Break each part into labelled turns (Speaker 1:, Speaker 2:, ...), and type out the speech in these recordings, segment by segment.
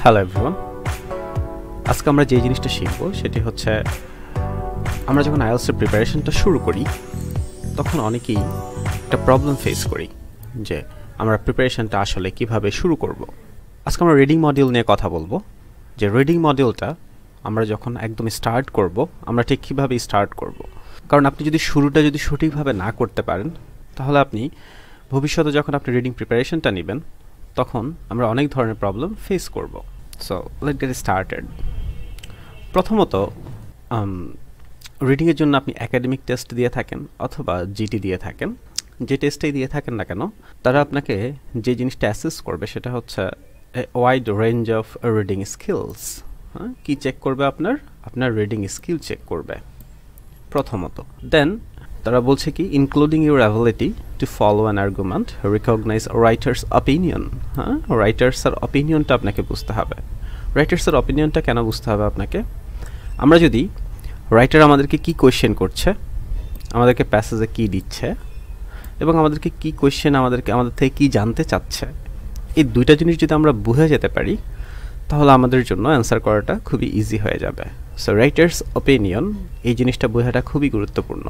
Speaker 1: Hello everyone, আজকে আমরা যে জিনিসটা শিখব সেটি হচ্ছে আমরা যখন আইএলটিএস প্রিপারেশনটা শুরু করি তখন অনেকেই একটা প্রবলেম ফেস করি যে আমরা প্রিপারেশনটা আসলে কিভাবে শুরু করব। আজকে আমরা রিডিং মডিউল নিয়ে কথা বলবো যে রিডিং মডিউলটা আমরা যখন একদম স্টার্ট করব আমরা ঠিক কীভাবে স্টার্ট করব। কারণ আপনি যদি শুরুটা সঠিকভাবে না করতে পারেন তাহলে আপনি ভবিষ্যতে যখন আপনি রিডিং প্রিপারেশনটা নেবেন তখন আমরা অনেক ধরনের প্রবলেম ফেস করব। So let's get started. প্রথমত রিডিংয়ের জন্য আপনি একাডেমিক টেস্ট দিয়ে থাকেন অথবা জিটি দিয়ে থাকেন, যে টেস্টেই দিয়ে থাকেন না কেন তারা আপনাকে যে জিনিসটা অ্যাসেস করবে সেটা হচ্ছে wide range of reading skills. কী চেক করবে? আপনার রিডিং স্কিল চেক করবে প্রথমত। দেন তারা বলছে কি including your ability to follow an argument, recognize writer's opinion. রাইটার্সের অপিনিয়নটা আপনাকে বুঝতে হবে। রাইটার্সের অপিনিয়নটা কেন বুঝতে হবে আপনাকে? আমরা যদি রাইটার আমাদেরকে কি কোয়েশ্চেন করছে, আমাদেরকে প্যাসেজে কি দিচ্ছে এবং আমাদেরকে কি কোয়েশ্চেন আমাদের থেকে কি জানতে চাচ্ছে, এই দুইটা জিনিস যদি আমরা বুঝে যেতে পারি তাহলে আমাদের জন্য অ্যান্সার করাটা খুবই ইজি হয়ে যাবে। সো রাইটার্স অপিনিয়ন এই জিনিসটা বোঝাটা খুবই গুরুত্বপূর্ণ।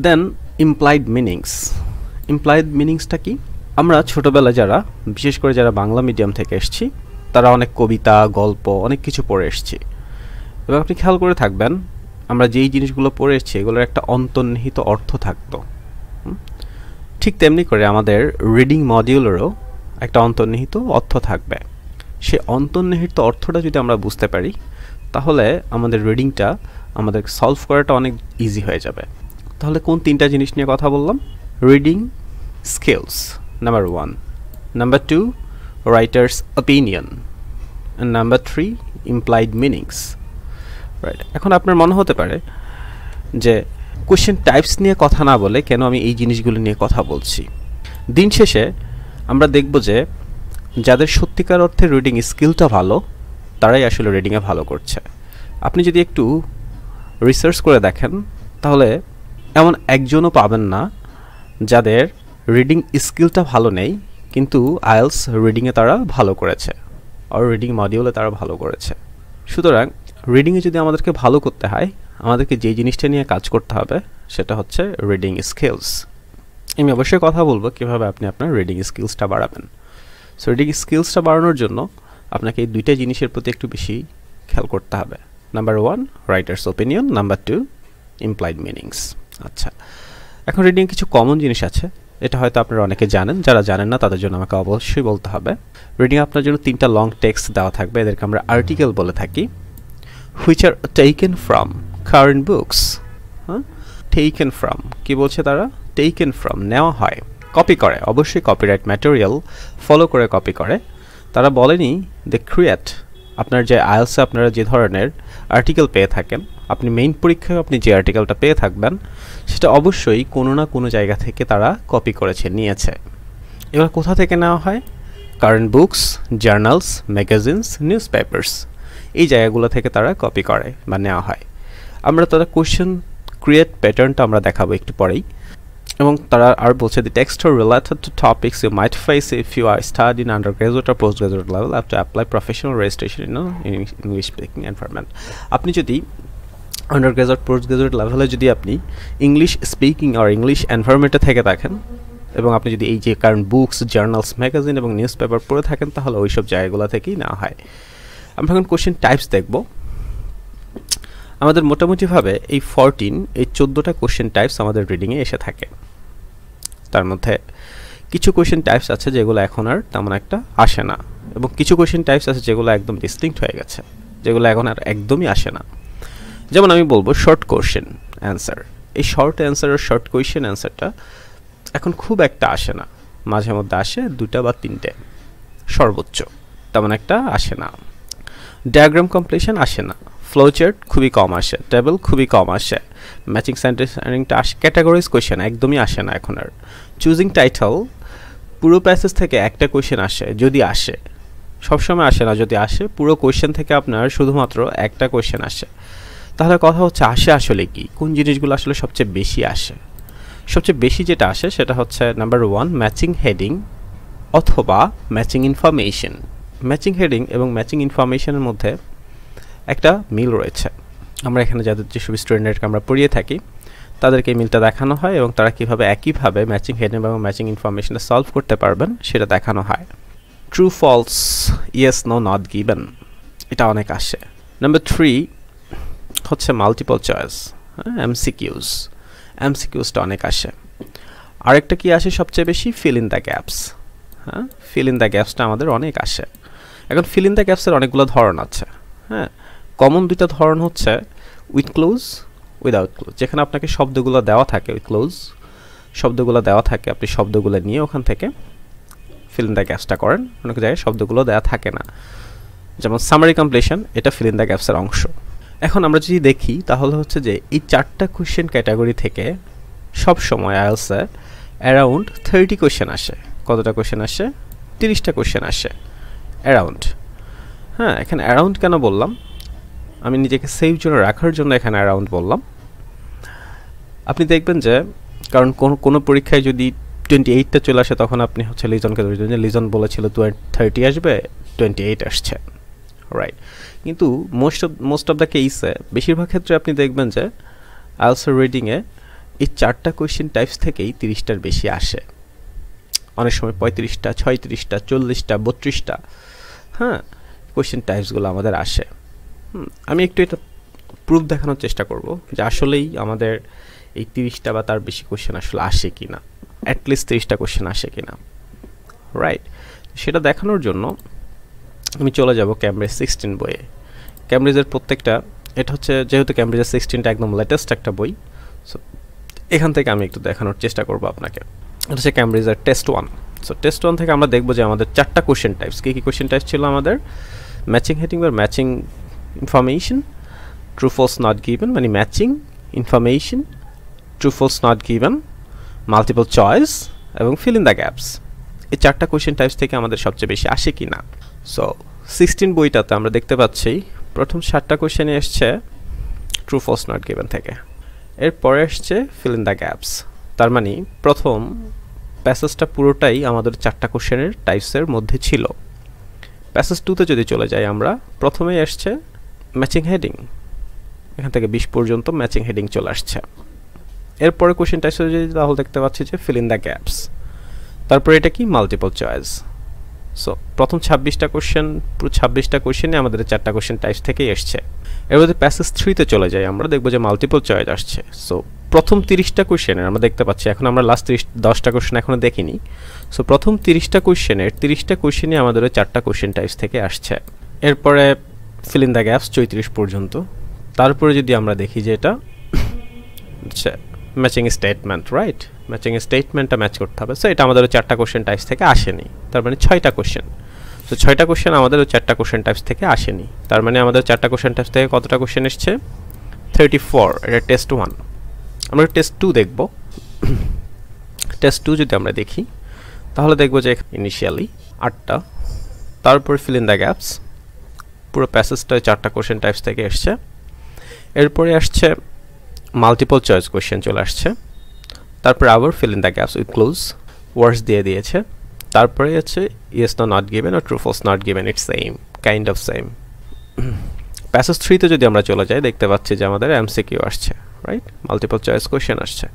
Speaker 1: দেন ইমপ্লাইড মিনিংস। ইমপ্লাইড মিনিংসটা কি? আমরা ছোটোবেলায় বিশেষ করে যারা বাংলা মিডিয়াম থেকে এসেছি তারা অনেক কবিতা, গল্প, অনেক কিছু পড়ে এসেছি এবং আপনি খেয়াল করে থাকবেন আমরা যেই জিনিসগুলো পড়ে এসেছি এগুলোর একটা অন্তর্নিহিত অর্থ থাকতো। ঠিক তেমনি করে আমাদের রিডিং মডিউলেরও একটা অন্তর্নিহিত অর্থ থাকবে। সেই অন্তর্নিহিত অর্থটা যদি আমরা বুঝতে পারি তাহলে আমাদের রিডিংটা আমাদের সলভ করাটা অনেক ইজি হয়ে যাবে। তাহলে কোন তিনটা জিনিস নিয়ে কথা বললাম? Reading skills number 1, number 2 writer's opinion, and number 3 implied meanings. Right, এখন আপনার মনে হতে পারে যে কোয়েশ্চেন টাইপস নিয়ে কথা না বলে কেন আমি এই জিনিসগুলো নিয়ে কথা বলছি। দিন শেষে আমরা দেখব যে যাদের সত্যিকার অর্থে রিডিং স্কিলটা ভালো তারাই আসলে রিডিংয়ে ভালো করছে। আপনি যদি একটু রিসার্চ করে দেখেন তাহলে এমন একজনও পাবেন না যাদের রিডিং স্কিলটা ভালো নেই কিন্তু আইএলটিএস রিডিংয়ে তারা ভালো করেছে আর রিডিং মডিউলে তারা ভালো করেছে। সুতরাং রিডিংয়ে যদি আমাদেরকে ভালো করতে হয় আমাদেরকে যে জিনিসটা নিয়ে কাজ করতে হবে সেটা হচ্ছে রিডিং স্কিলস। আমি অবশ্যই কথা বলবো কীভাবে আপনি আপনার রিডিং স্কিলসটা বাড়াবেন। সো রিডিং স্কিলসটা বাড়ানোর জন্য আপনাকে এই দুইটা জিনিসের প্রতি একটু বেশি খেয়াল করতে হবে। Number 1 writer's opinion, number 2 implied meanings. আচ্ছা, এখন রিডিং কিছু কমন জিনিস আছে, এটা হয়তো আপনারা অনেকে জানেন, যারা জানেন না তাদের জন্য আমাকে অবশ্যই বলতে হবে। রিডিং আপনার জন্য 3টা লং টেক্সট দেওয়া থাকবে, এদেরকে আমরা আর্টিকেল বলে থাকি। Which are taken from current books. Taken from কি বলছে তারা? টেকেন ফ্রম নেওয়া হয়, কপি করে, অবশ্যই কপিরাইট ম্যাটেরিয়াল ফলো করে কপি করে। তারা বলেনি দে ক্রিয়েট। আপনার যে আইএলটিএসে আপনারা যে ধরনের আর্টিকেল পেয়ে থাকেন, আপনি মেইন পরীক্ষায় আপনি যে আর্টিকেলটা পেয়ে থাকবেন সেটা অবশ্যই কোনো না কোনো জায়গা থেকে তারা কপি করেছে, নিয়েছে। এবার কোথা থেকে নেওয়া হয়? Current books, journals, magazines, news papers, এই জায়গাগুলো থেকে তারা কপি করে বা নেওয়া হয়। আমরা তারা কোয়েশ্চেন ক্রিয়েট প্যাটার্নটা আমরা দেখাবো একটু পরেই। এবং তারা আর বলছে the text are related to topics you might face if you are study in undergraduate or post graduate level have to apply professional registration in English speaking environment. আপনি যদি আন্ডারগ্রাজুয়েট পোস্ট গ্রাজুয়েট লেভেলে যদি আপনি English speaking আর English এনভায়রনমেন্টে থেকে থাকেন এবং আপনি যদি এই যে কারেন্ট বুকস, জার্নালস, ম্যাগাজিন এবং নিউজ পেপার পড়ে থাকেন তাহলে ওই সব জায়গাগুলো থেকেই নেওয়া হয়। আমরা এখন কোয়েশ্চেন টাইপস দেখব। আমাদের মোটামুটিভাবে এই 14টা কোয়েশ্চেন টাইপস আমাদের রিডিংয়ে এসে থাকে। তার মধ্যে কিছু কোয়েশ্চেন টাইপস আছে যেগুলো এখন আর তেমন একটা আসে না এবং কিছু কোয়েশ্চেন টাইপস আছে যেগুলো একদম ডিস্টিংক্ট হয়ে গেছে, যেগুলো এখন আর একদমই আসে না। যেমন আমি বলবো শর্ট কোয়েশ্চেন অ্যান্সার। এই শর্ট অ্যান্সার আর শর্ট কোয়েশ্চেন অ্যান্সারটা এখন খুব একটা আসে না, মাঝে মধ্যে আসে 2টা বা 3টে সর্বোচ্চ, তেমন একটা আসে না। ডায়াগ্রাম কমপ্লিশন আসে না, ফ্লোচার্ট খুবই কম আসে, টেবল খুবই কম আসে, ম্যাচিং সেন্টেন্সটা আসে, ক্যাটাগরিজ কোয়েশ্চেন একদমই আসে না এখন আর। চুজিং টাইটেল পুরো প্যাসেজ থেকে একটা কোয়েশ্চেন আসে, যদি আসে, সবসময় আসে না, যদি আসে পুরো কোয়েশ্চেন থেকে আপনার শুধুমাত্র একটা কোয়েশ্চেন আসে। তাহলে কথা হচ্ছে আসে আসলে কি, কোন জিনিসগুলো আসলে সবচেয়ে বেশি আসে? সবচেয়ে বেশি যেটা আসে সেটা হচ্ছে নাম্বার 1 ম্যাচিং হেডিং অথবা ম্যাচিং ইনফরমেশন। ম্যাচিং হেডিং এবং ম্যাচিং ইনফরমেশনের মধ্যে একটা মিল রয়েছে। আমরা এখানে যাদের যেসব স্টুডেন্টদেরকে আমরা পড়িয়ে থাকি তাদেরকে এই মিলটা দেখানো হয় এবং তারা কীভাবে একইভাবে ম্যাচিং হেডিং এবং ম্যাচিং ইনফরমেশনটা সলভ করতে পারবেন সেটা দেখানো হয়। True false, yes no not given, এটা অনেক আসে। নাম্বার 3 হচ্ছে মাল্টিপল চয়েস, এমসিকিউজ। এমসিকিউজটা অনেক আসে। আরেকটা কি আসে সবচেয়ে বেশি? Feel in the gaps. হ্যাঁ, ফিল ইন দ্য গ্যাপসটা আমাদের অনেক আসে। এখন ফিল ইন দ্য গ্যাপসের অনেকগুলো ধরন আছে। হ্যাঁ, কমন দুইটা ধরন হচ্ছে উইথ ক্লোজ, উইদাউট ক্লোজ। যেখানে আপনাকে শব্দগুলো দেওয়া থাকে, উইথ ক্লোজ শব্দগুলো দেওয়া থাকে, আপনি শব্দগুলো নিয়ে ওখান থেকে ফিল ইন দ্য গ্যাপসটা করেন। অনেক জায়গায় শব্দগুলো দেওয়া থাকে না, যেমন সামারি কমপ্লিশন, এটা ফিল ইন দ্য গ্যাপসের অংশ। এখন আমরা যদি দেখি তাহলে হচ্ছে যে এই 4টা কোয়েশ্চেন ক্যাটাগরি থেকে সব সময় আইএলটিএসে অ্যারাউন্ড 30 কোয়েশ্চেন আসে। কতটা কোয়েশ্চেন আসে? 30টা কোয়েশ্চেন আসে অ্যারাউন্ড। হ্যাঁ, এখানে অ্যারাউন্ড কেন বললাম? আমি নিজেকে সেফ জোনে রাখার জন্য এখানে অ্যারাউন্ড বললাম। আপনি দেখবেন যে কারণ কোনো পরীক্ষায় যদি 28টা চলে আসে তখন আপনি হচ্ছে লিজনকে ধরবেন যে লিজন বলেছিল 30 আসবে, 28 আসছে, রাইট। কিন্তু মোস্ট অফ দ্য কেসে বেশিরভাগ ক্ষেত্রে আপনি দেখবেন যে আইএলটিএস রিডিংয়ে এই 4টা কোয়েশ্চেন টাইপস থেকেই 30টার বেশি আসে। অনেক সময় 35টা, 36টা, 40টা, 32টা, হ্যাঁ, কোয়েশ্চেন টাইপসগুলো আমাদের আসে। আমি একটু এটা প্রুফ দেখানোর চেষ্টা করব যে আসলেই আমাদের এই 30টা বা তার বেশি কোয়েশ্চেন আসলে আসে কি না, অ্যাটলিস্ট 30টা কোয়েশ্চেন আসে কি না, রাইট। সেটা দেখানোর জন্য আমি চলে যাব ক্যামব্রিজ 16 বইয়ে। ক্যামব্রিজের প্রত্যেকটা, এটা হচ্ছে যেহেতু ক্যামব্রিজের 16টা একদম লেটেস্ট একটা বই, সো এখান থেকে আমি একটু দেখানোর চেষ্টা করব আপনাকে। এটা হচ্ছে ক্যামব্রিজের টেস্ট 1। সো টেস্ট 1 থেকে আমরা দেখব যে আমাদের 4টা কোয়েশ্চেন টাইপস। কী কোয়েশ্চেন টাইপস ছিল আমাদের? ম্যাচিং হেডিং বা matching information, true false not given মানে matching information, true false not given, multiple choice এবং ফিল ইন দ্য গ্যাপস। এই 4টা কোয়েশ্চেন টাইপস থেকে আমাদের সবচেয়ে বেশি আসে কি না। সো 16 বইটাতে আমরা দেখতে পাচ্ছি প্রথম 7টা কোয়েশ্চেনে এসছে ট্রু ফলস নট গিভেন থেকে, এরপরে আসছে ফিল ইন দ্য গ্যাপস। তার মানে প্রথম প্যাসেজটা পুরোটাই আমাদের 4টা কোয়েশ্চেনের টাইপসের মধ্যে ছিল। প্যাসেজ 2তে যদি চলে যাই আমরা, প্রথমেই আসছে ম্যাচিং হেডিং, এখান থেকে 20 পর্যন্ত ম্যাচিং হেডিং চলে আসছে। এরপরে কোয়েশ্চেন টাইপসে যদি তাহলে দেখতে পাচ্ছি যে ফিল ইন দ্য গ্যাপস, তারপরে এটা কি? Multiple choice. সো প্রথম 26টা কোয়েশ্চেন, পুরো 26টা কোয়েশ্চেনে আমাদের 4টা কোয়েশ্চেন টাইপস থেকেই এসছে। এর মধ্যে প্যাসেজ 3তে চলে যাই আমরা, দেখবো যে মাল্টিপল চয়েস আসছে। সো প্রথম 30টা কোয়েশ্চেনের আমরা দেখতে পাচ্ছি, এখন আমরা লাস্ট 10টা কোয়েশ্চেন এখনো দেখিনি। সো প্রথম 30টা কোয়েশ্চেনের 30টা কোয়েশ্চেনই আমাদের 4টা কোয়েশ্চেন টাইপস থেকে আসছে। এরপরে ফিল ইন দ্য গ্যাপস 34 পর্যন্ত। তারপরে যদি আমরা দেখি যে এটা আচ্ছা ম্যাচিং স্টেটমেন্ট, রাইট, ম্যাচিং স্টেটমেন্টটা ম্যাচ করতে হবে। সো এটা আমাদের 4টা কোয়েশ্চেন টাইপস থেকে আসেনি, তার মানে 6টা কোয়েশ্চেন। সো 6টা কোয়েশ্চেন আমাদের 4টা কোয়েশ্চেন টাইপস থেকে আসেনি, তার মানে আমাদের 4টা কোয়েশ্চেন টাইপস থেকে কতটা কোয়েশ্চেন এসছে? 34। এটা টেস্ট 1। আমরা টেস্ট 2 দেখব। টেস্ট 2 যদি আমরা দেখি তাহলে দেখব যে ইনিশিয়ালি 8টা, তারপর ফিল ইন দ্য গ্যাপস, পুরো প্যাসেজটা 4টা কোয়েশ্চেন টাইপস থেকে এসছে। এরপরে আসছে মাল্টিপল চয়েস কোয়েশ্চেন চলে আসছে, তারপরে আবার fill in the gaps with close words দিয়ে দিয়েছে, তারপরে আছে ইয়েস নো নট গিভেন আর true false not given, it's same, kind of same. Passage 3তে যদি আমরা চলে যাই দেখতে পাচ্ছি যে আমাদের এমসিকিউ আসছে, রাইট, মাল্টিপল চয়েস কোয়েশ্চেন আসছে।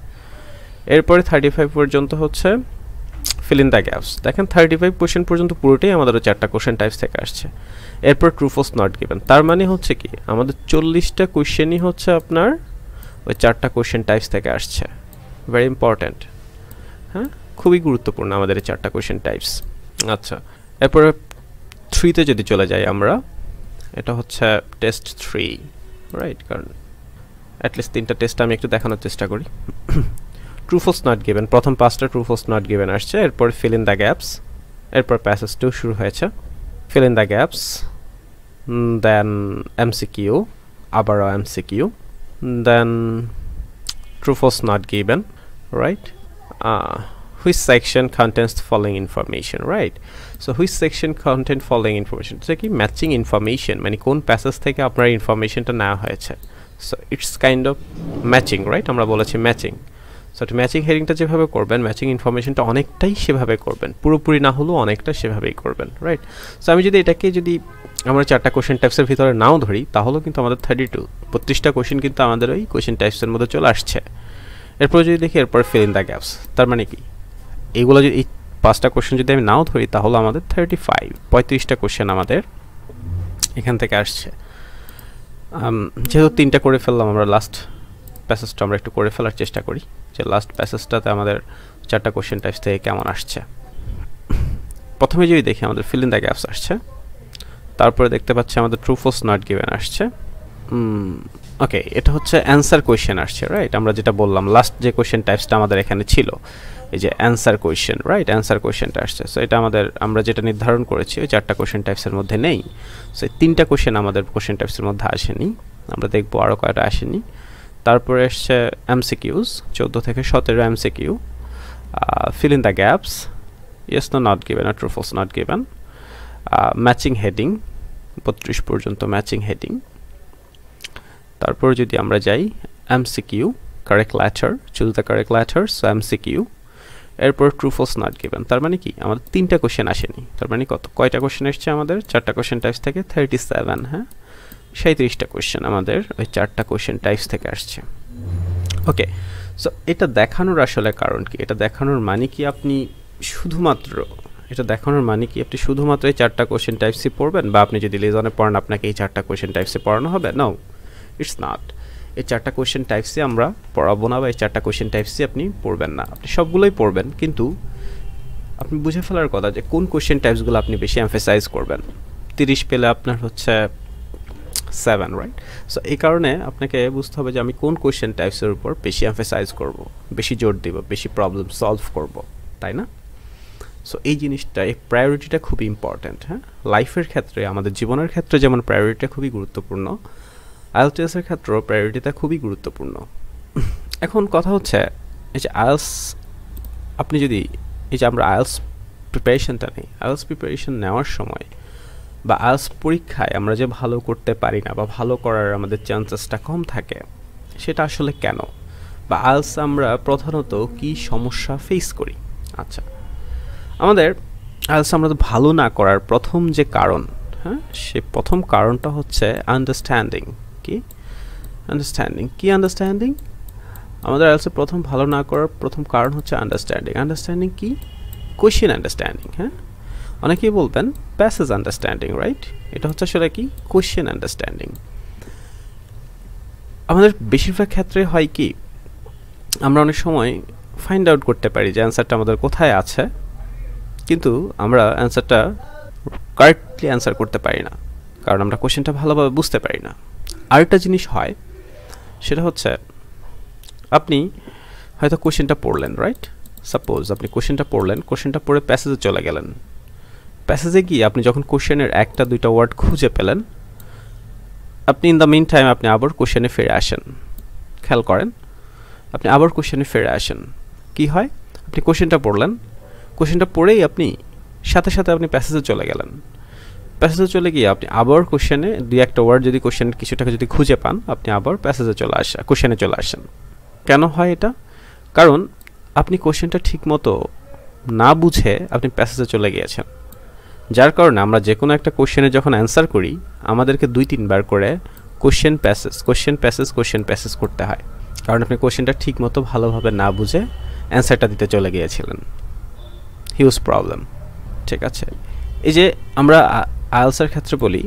Speaker 1: এরপরে 35 পর্যন্ত হচ্ছে ফিল ইন দ্য গ্যাপস। দেখেন 35 কোয়েশ্চেন পর্যন্ত পুরোটাই আমাদের 4টা কোয়েশ্চেন টাইপস থেকে আসছে। এরপর ট্রু ফলস নট গিভেন, তার মানে হচ্ছে কি আমাদের 40টা কোয়েশ্চেনই হচ্ছে আপনার ওই 4টা কোয়েশ্চেন টাইপস থেকে আসছে। ভেরি ইম্পর্ট্যান্ট, হ্যাঁ, খুবই গুরুত্বপূর্ণ আমাদের এই 4টা কোয়েশ্চেন টাইপস। আচ্ছা, এরপরে 3তে যদি চলে যাই আমরা, এটা হচ্ছে টেস্ট 3, রাইট, কারণ অ্যাটলিস্ট 3টা টেস্ট আমি একটু দেখানোর চেষ্টা করি। ট্রু ফলস নট গিভেন, প্রথম 5টা ট্রু ফলস নট গিভেন আসছে। এরপর ফিল ইন দ্য গ্যাপস, এরপর প্যাসেজ 2 শুরু হয়েছে, fill in the gaps, then MCQ, আবারও MCQ, then true false not given, right, which section contains the following information, right? So which section contain following information? So কি matching information মানে কোন passage থেকে আপনার ইনফরমেশনটা নেওয়া হয়েছে। So it's kind of matching, right, আমরা বলেছি ম্যাচিং। সো ম্যাচিং হেডিংটা যেভাবে করবেন, ম্যাচিং ইনফরমেশনটা অনেকটাই সেভাবে করবেন, পুরোপুরি না হলেও অনেকটা সেভাবেই করবেন, রাইট? সো আমি যদি এটাকে যদি আমরা 4টা কোশ্চেন টাইপসের ভিতরে নাও ধরি, তাহলেও কিন্তু আমাদের 32টা কোশ্চেন কিন্তু আমাদের ওই কোশ্চেন টাইপসের মধ্যে চলে আসছে। এরপর যদি দেখি এরপর ফিল ইন দ্য গ্যাপস, তার মানে কি এইগুলো যদি এই 5টা কোশ্চেন যদি আমি নাও ধরি, তাহলে আমাদের 35টা কোশ্চেন আমাদের এখান থেকে আসছে। যেহেতু 3টা করে ফেললাম, আমরা লাস্ট প্যাসেজটা আমরা একটু করে ফেলার চেষ্টা করি, যে লাস্ট প্যাসেজটাতে আমাদের 4টা কোশ্চেন টাইপস থেকে কেমন আসছে। প্রথমে যদি দেখি আমাদের ফিল ইন দ্য গ্যাপস আসছে, তারপরে দেখতে পাচ্ছি আমাদের ট্রু ফলস নট গিভেন আসছে। ওকে, এটা হচ্ছে অ্যান্সার কোয়েশ্চেন আসছে, রাইট? আমরা যেটা বললাম লাস্ট যে কোয়েশ্চেন টাইপসটা আমাদের এখানে ছিল, এই যে অ্যান্সার কোয়েশ্চেন, রাইট? অ্যান্সার কোয়েশ্চেনটা আসছে। সো এটা আমরা যেটা নির্ধারণ করেছি ওই 4টা কোয়েশ্চেন টাইপসের মধ্যে নেই। সো এই 3টা কোয়েশ্চেন আমাদের কোয়েশ্চেন টাইপসের মধ্যে আসেনি। আমরা দেখবো আরও কয়টা আসেনি। তারপরে আসছে এমসিকিউজ, 14 থেকে 17 MCQ, fill in the gaps, yes no not given আর true false not given, matching heading 32 পর্যন্ত ম্যাচিং হেডিং। তারপর যদি আমরা যাই MCQ, correct letter, choose the correct letter, so MCQ. এরপর ট্রু ফলস নট গিভেন, তার মানে কি আমাদের 3টা কোশ্চেন আসেনি। তার মানে কয়টা কোশ্চেন এসছে আমাদের? 4টা কোশ্চেন টাইপস থেকে 37, হ্যাঁ, 37টা কোশ্চেন আমাদের ওই 4টা কোশ্চেন টাইপস থেকে আসছে। ওকে, সো এটা দেখানোর আসলে কারণ কি? এটা দেখানোর মানে কি আপনি শুধুমাত্র এই 4টা কোশ্চেন টাইপসই পড়বেন, বা আপনি যদি লিজনে পড়েন আপনাকে এই 4টা কোশ্চেন টাইপসে পড়ানো হবে? No, it's not. এই 4টা কোশ্চেন টাইপসে আমরা পড়াবো না, বা এই 4টা কোশ্চেন টাইপসে আপনি পড়বেন না। আপনি সবগুলোই পড়বেন, কিন্তু আপনি বুঝে ফেলার কথা যে কোন কোশ্চেন টাইপসগুলো আপনি বেশি এমফাসাইজ করবেন। 30 পেলে আপনার হচ্ছে 7, রাইট? সো এই কারণে আপনাকে বুঝতে হবে যে আমি কোন কোশ্চেন টাইপসের উপর বেশি এমফাসাইজ করব, বেশি জোর দেব, বেশি প্রবলেম সলভ করব, তাই না? সো এই জিনিসটা, এই প্রায়োরিটিটা খুবই ইম্পর্ট্যান্ট, হ্যাঁ? লাইফের ক্ষেত্রে, আমাদের জীবনের ক্ষেত্রে যেমন প্রায়োরিটিটা খুবই গুরুত্বপূর্ণ, আইএলটিএসের ক্ষেত্রেও প্রায়োরিটিটা খুবই গুরুত্বপূর্ণ। এখন কথা হচ্ছে এই যে আইএলস, আপনি যদি এই যে আমরা আইএলস প্রিপারেশনটা নিই, আইএলস প্রিপারেশন নেওয়ার সময় বা আইএলস পরীক্ষায় আমরা যে ভালো করতে পারি না বা ভালো করার আমাদের চান্সেসটা কম থাকে, সেটা আসলে কেন? বা আইএলস আমরা প্রধানত কি সমস্যা ফেস করি? আচ্ছা, আমাদের আইএলস আমরা ভালো না করার প্রথম যে কারণ, হ্যাঁ, সে প্রথম কারণটা হচ্ছে আন্ডারস্ট্যান্ডিং। আন্ডারস্ট্যান্ডিং আমাদের আইএলসে প্রথম ভালো না করার প্রথম কারণ হচ্ছে আন্ডারস্ট্যান্ডিং কি? কোশ্চেন আন্ডারস্ট্যান্ডিং, হ্যাঁ? অনেকেই বলবেন প্যাসেজ আন্ডারস্ট্যান্ডিং, রাইট? এটা হচ্ছে আসলে কি? Question understanding. আমাদের বেশিরভাগ ক্ষেত্রে হয় কি, আমরা অনেক সময় ফাইন্ড আউট করতে পারি যে অ্যান্সারটা আমাদের কোথায় আছে, কিন্তু আমরা অ্যান্সারটা কারেক্টলি অ্যান্সার করতে পারি না, কারণ আমরা কোশ্চেনটা ভালোভাবে বুঝতে পারি না। আরেকটা জিনিস হয়, সেটা হচ্ছে আপনি হয়তো কোশ্চেনটা পড়লেন, রাইট? সাপোজ আপনি কোশ্চেনটা পড়ে প্যাসেজে চলে গেলেন। প্যাসেজে গিয়ে আপনি যখন কোশ্চেনের 1-2টা ওয়ার্ড খুঁজে পেলেন, আপনি ইন দ্য মিন টাইম আপনি আবার কোশ্চেনে ফিরে আসেন। খেয়াল করেন, আপনি আবার কোশ্চেনে ফিরে আসেন, কি হয়? আপনি কোশ্চেনটা পড়েই আপনি সাথে সাথে আপনি প্যাসেজে চলে গেলেন। প্যাসেজে চলে গিয়ে আপনি আবার কোশ্চেনে 2-1টা ওয়ার্ড যদি কোশ্চেনের কিছুটাকে যদি খুঁজে পান, আপনি আবার কোশ্চেনে চলে আসেন। কেন হয় এটা? কারণ আপনি কোশ্চেনটা ঠিকমতো না বুঝে আপনি প্যাসেজে চলে গিয়েছেন, যার কারণে আমরা যে কোনো একটা কোশ্চেনে যখন অ্যান্সার করি, আমাদেরকে 2-3 বার করে কোশ্চেন প্যাসেজ করতে হয়, কারণ আপনি কোশ্চেনটা ঠিকমতো ভালোভাবে না বুঝে অ্যান্সারটা দিতে চলে গিয়েছিলেন। হিউজ প্রবলেম, ঠিক আছে? এই যে আমরা আইএলসের ক্ষেত্রে বলি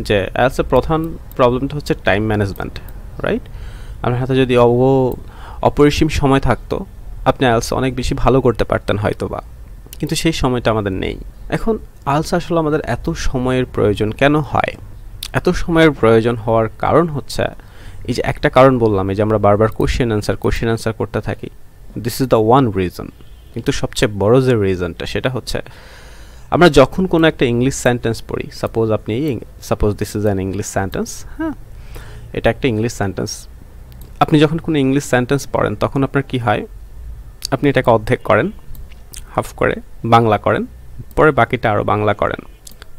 Speaker 1: যে আইএলসের প্রধান প্রবলেমটা হচ্ছে টাইম ম্যানেজমেন্ট, রাইট? আপনার হাতে যদি অপরিসীম সময় থাকতো, আপনি আইএলস অনেক বেশি ভালো করতে পারতেন হয়তোবা, কিন্তু সেই সময়টা আমাদের নেই। এখন আইএলস আসলে আমাদের এত সময়ের প্রয়োজন কেন হয়? এত সময়ের প্রয়োজন হওয়ার কারণ হচ্ছে এই যে একটা কারণ বললাম, এই যে আমরা বারবার কোশ্চেন অ্যান্সার করতে থাকি, this is the one reason. কিন্তু সবচেয়ে বড় যে রিজনটা, সেটা হচ্ছে আমরা যখন কোনো একটা ইংলিশ সেন্টেন্স পড়ি, suppose this is an English sentence, হ্যাঁ, এটা একটা ইংলিশ সেন্টেন্স। আপনি যখন কোনো ইংলিশ সেন্টেন্স পড়েন, তখন আপনার কি হয়? আপনি এটাকে অর্ধেক করেন, হাফ করে বাংলা করেন, পরে বাকিটা আরও বাংলা করেন,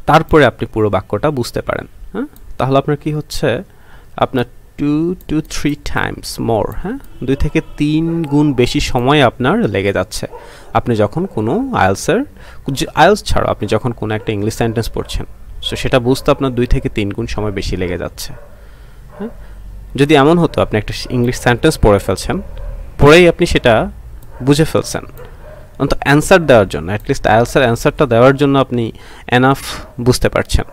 Speaker 1: তারপরে আপনি পুরো বাক্যটা বুঝতে পারেন, হ্যাঁ? তাহলে আপনার কি হচ্ছে? আপনার 2 to 3 times more, হ্যাঁ 2 থেকে 3 গুণ বেশি সময় আপনার লেগে যাচ্ছে আপনি যখন কোনো আইএলস ছাড়া আপনি যখন কোনো একটা ইংলিশ সেন্টেন্স পড়ছেন, সো সেটা বুঝতে আপনার 2 থেকে 3 গুণ সময় বেশি লেগে যাচ্ছে। হ্যাঁ, যদি এমন হতো আপনি একটা ইংলিশ সেন্টেন্স পড়ে ফেলছেন, পড়েই আপনি সেটা বুঝে ফেলছেন, অন্তত অ্যান্সার দেওয়ার জন্য, অ্যাটলিস্ট আইএলসের অ্যান্সারটা দেওয়ার জন্য আপনি এনাফ বুঝতে পারছেন।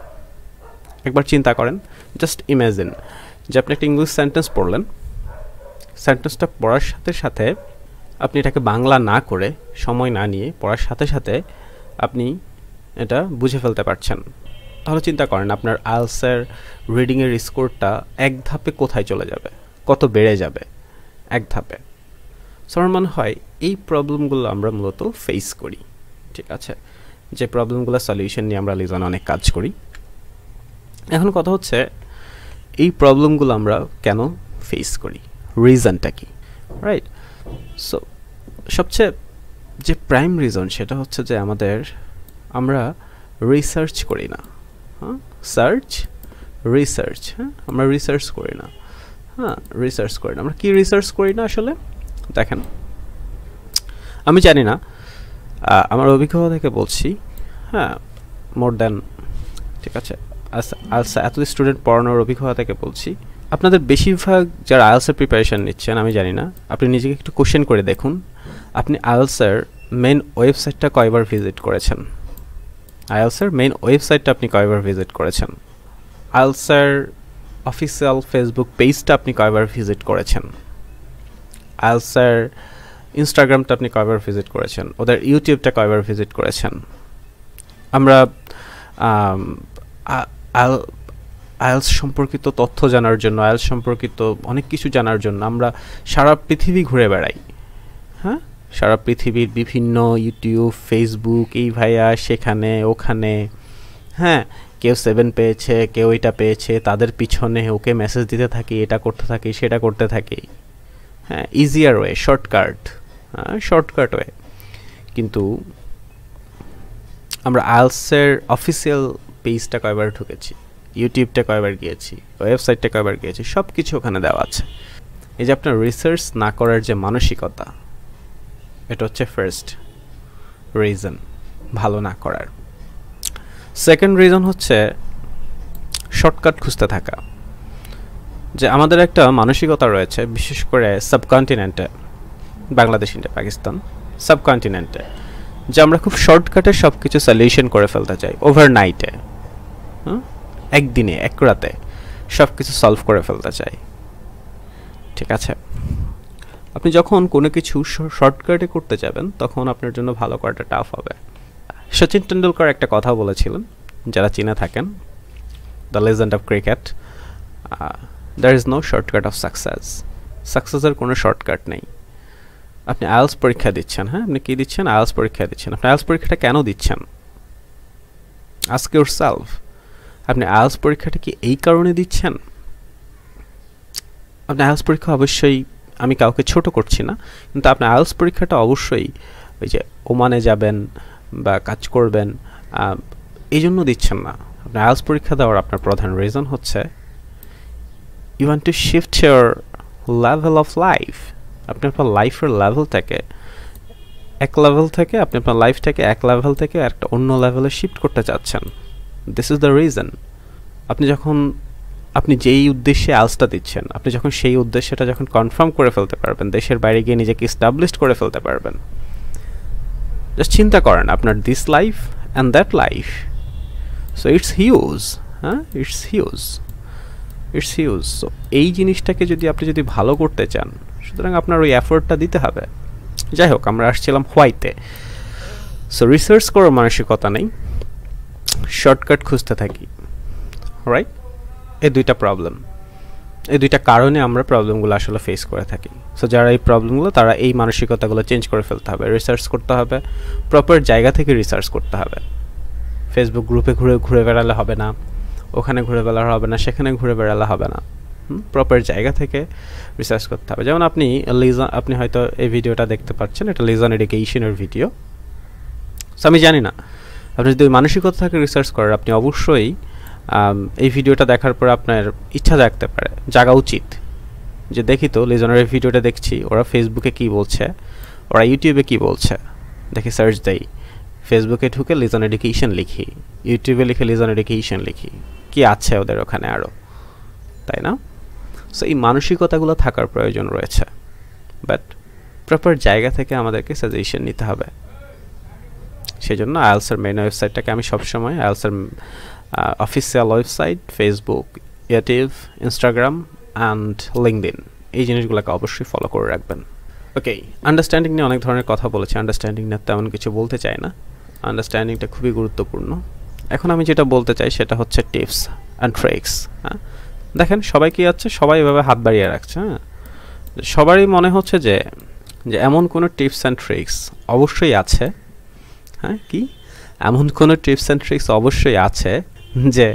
Speaker 1: একবার চিন্তা করেন, জাস্ট ইমাজিন যে আপনি একটা ইংলিশ সেন্টেন্স পড়লেন, সেন্টেন্সটা পড়ার সাথে সাথে আপনি এটাকে বাংলা না করে, সময় না নিয়ে পড়ার সাথে সাথে আপনি এটা বুঝে ফেলতে পারছেন। তাহলে চিন্তা করেন আপনার আইএলসের রিডিংয়ের স্কোরটা এক ধাপে কোথায় চলে যাবে, কত বেড়ে যাবে এক ধাপে। সো আমার মনে হয় এই প্রবলেমগুলো আমরা মূলত ফেস করি, ঠিক আছে, যে প্রবলেমগুলো সলিউশন নিয়ে আমরা লিজনে অনেক কাজ করি। এখন কথা হচ্ছে এই প্রবলেমগুলো আমরা কেন ফেস করি, রিজনটা কি, রাইট? সো সবচেয়ে যে প্রাইম রিজন সেটা হচ্ছে যে আমরা রিসার্চ করি না। হ্যাঁ, রিসার্চ, হ্যাঁ আমরা রিসার্চ করি না। আমরা কি রিসার্চ করি না আসলে? দেখেন, আমি জানি না, আমার অভিজ্ঞতা থেকে বলছি, হ্যাঁ মোর দ্যান, ঠিক আছে, আইএলস এত স্টুডেন্ট পড়ানোর অভিজ্ঞতা থেকে বলছি, আপনাদের বেশিরভাগ যারা আইএলসের প্রিপারেশান নিচ্ছেন, আমি জানি না, আপনি নিজেকে একটু কোশ্চেন করে দেখুন, আপনি আইএলসের মেইন ওয়েবসাইটটা কয়বার ভিজিট করেছেন? আপনি কয়বার ভিজিট করেছেন? আইএলসের অফিসিয়াল ফেসবুক পেজটা আপনি কয়বার ভিজিট করেছেন? আইএলসের ইনস্টাগ্রামটা আপনি কয়বার ভিজিট করেছেন? ওদের ইউটিউবটা কয়বার ভিজিট করেছেন? আমরা আইএলস সম্পর্কিত তথ্য জানার জন্য, আইএলস সম্পর্কিত অনেক কিছু জানার জন্য আমরা সারা পৃথিবী ঘুরে বেড়াই। হ্যাঁ, সারা পৃথিবীর বিভিন্ন ইউটিউব, ফেসবুক, এই ভাইয়া সেখানে ওখানে, হ্যাঁ কেউ 7 পেয়েছে, কেউ এটা পেয়েছে, তাদের পিছনে ওকে মেসেজ দিতে থাকি, এটা করতে থাকি, সেটা করতে থাকি। হ্যাঁ, ইজিয়ার ওয়ে, শর্টকাট ওয়ে। কিন্তু আমরা আইএলসের অফিসিয়াল পেজটা কয়বার ঢুকেছি, ইউটিউবটা কয়বার গিয়েছি, ওয়েবসাইটটা কয়বার গিয়েছি, সব কিছু ওখানে দেওয়া আছে। এই যে আপনার রিসার্চ না করার যে মানসিকতা, এটা হচ্ছে ফার্স্ট রিজন ভালো না করার। সেকেন্ড রিজন হচ্ছে শর্টকাট খুঁজতে থাকা। যে আমাদের একটা মানসিকতা রয়েছে, বিশেষ করে সাবকন্টিনেন্টে, বাংলাদেশ, ইন্ডিয়া, পাকিস্তান, সাবকন্টিনেন্টে, যে আমরা খুব শর্টকাটে সব কিছু সলিউশন করে ফেলতে চাই, ওভারনাইটে, একদিনে এক রাতে সব কিছু সলভ করে ফেলতে চাই, ঠিক আছে। আপনি যখন কোনো কিছু শর্টকাটে করতে যাবেন তখন আপনার জন্য ভালো করাটা টাফ হবে। সচিন টেন্ডুলকার একটা কথা বলেছিলেন, যারা চিনে থাকেন, the legend of cricket, there is no shortcut of সাকসেসের কোনো শর্টকাট নেই। আপনি আইএলস পরীক্ষা দিচ্ছেন, হ্যাঁ আপনি কী দিচ্ছেন? আইএলস পরীক্ষা দিচ্ছেন। আপনি আইএলস পরীক্ষাটা কেন দিচ্ছেন? আস্ক ইউরসেলফ, আপনি আইএলস পরীক্ষাটা কি এই কারণে দিচ্ছেন? আপনি আইএলস পরীক্ষা অবশ্যই, আমি কাউকে ছোট করছি না, কিন্তু আপনি আইএলস পরীক্ষাটা অবশ্যই ওই যে ওমানে যাবেন বা কাজ করবেন এই জন্য দিচ্ছেন না। আপনি আইএলস পরীক্ষা দেওয়ার আপনার প্রধান রিজন হচ্ছে you want to shift your level of life. আপনি আপনার লাইফের লেভেল থেকে আপনি আপনার লাইফটাকে এক লেভেল থেকে একটা অন্য লেভেলে শিফট করতে চাচ্ছেন। This is the reason. আপনি যেই উদ্দেশ্যে আইএলসটা দিচ্ছেন, আপনি যখন সেই উদ্দেশ্যটা যখন কনফার্ম করে ফেলতে পারবেন, দেশের বাইরে গিয়ে নিজেকে এস্টাবলিশড করে ফেলতে পারবেন, জাস্ট চিন্তা করেন আপনার this life and that life, so it's huge. হ্যাঁ, ইটস হিউজ। সো এই জিনিসটাকে আপনি যদি ভালো করতে চান, সুতরাং আপনার ওই এফোর্টটা দিতে হবে। যাই হোক, আমরা আসছিলাম হোয়াইতে। সো রিসার্চ করার মানসিকতা নেই, শর্টকাট খুঁজতে থাকি, রাইট? এই দুইটা কারণে আমরা প্রবলেমগুলো আসলে ফেস করে থাকি। সো যারা এই প্রবলেমগুলো, তারা এই মানসিকতাগুলো চেঞ্জ করে ফেলতে হবে, রিসার্চ করতে হবে, প্রপার জায়গা থেকে রিসার্চ করতে হবে। ফেসবুক গ্রুপে ঘুরে বেড়ালে হবে না, ওখানে ঘুরে বেড়ালে হবে না, সেখানে ঘুরে বেড়ালে হবে না, প্রপার জায়গা থেকে রিসার্চ করতে হবে। যেমন আপনি হয়তো এই ভিডিওটা দেখতে পাচ্ছেন, এটা লিজন এডুকেশনের ভিডিও। সো আমি জানি না, আপনি যদি মানসিকতা থেকে রিসার্চ করেন, আপনি অবশ্যই এই ভিডিওটা দেখার পর আপনার ইচ্ছা জাগা উচিত যে দেখি তো লিজনারের ভিডিওটা দেখছি, ওরা ফেসবুকে কি বলছে, ওরা ইউটিউবে কি বলছে, দেখি সার্চ দেই, ফেসবুকে ঢুকে লিজন এডুকেশন লিখি, ইউটিউবে লিখে লিজন এডুকেশন লিখি, কি আছে ওদের ওখানে আরও, তাই না? সো এই মানসিকতাগুলো থাকার প্রয়োজন রয়েছে, বাট প্রপার জায়গা থেকে আমাদেরকে সাজেশন নিতে হবে। সেজন্য আইএলসের মেইন ওয়েবসাইটটাকে আমি সবসময় আইএলসের official website, Facebook, YouTube, Instagram and LinkedIn, এই জিনিসগুলোকে অবশ্যই ফলো করে রাখবেন। ওকে, আন্ডারস্ট্যান্ডিং নিয়ে অনেক ধরনের কথা বলেছি, আন্ডারস্ট্যান্ডিং নিয়ে তেমন কিছু বলতে চাই না, আন্ডারস্ট্যান্ডিংটা খুবই গুরুত্বপূর্ণ। এখন আমি যেটা বলতে চাই সেটা হচ্ছে টিপস অ্যান্ড ট্রিক্স। হ্যাঁ, দেখেন সবাই কি আছে, সবাই এভাবে হাত বাড়িয়ে রাখছে। হ্যাঁ, সবারই মনে হচ্ছে যে এমন কোনো টিপস অ্যান্ড ট্রিক্স অবশ্যই আছে। হ্যাঁ, কি এমন কোনো টিপস অ্যান্ড ট্রিক্স অবশ্যই আছে যে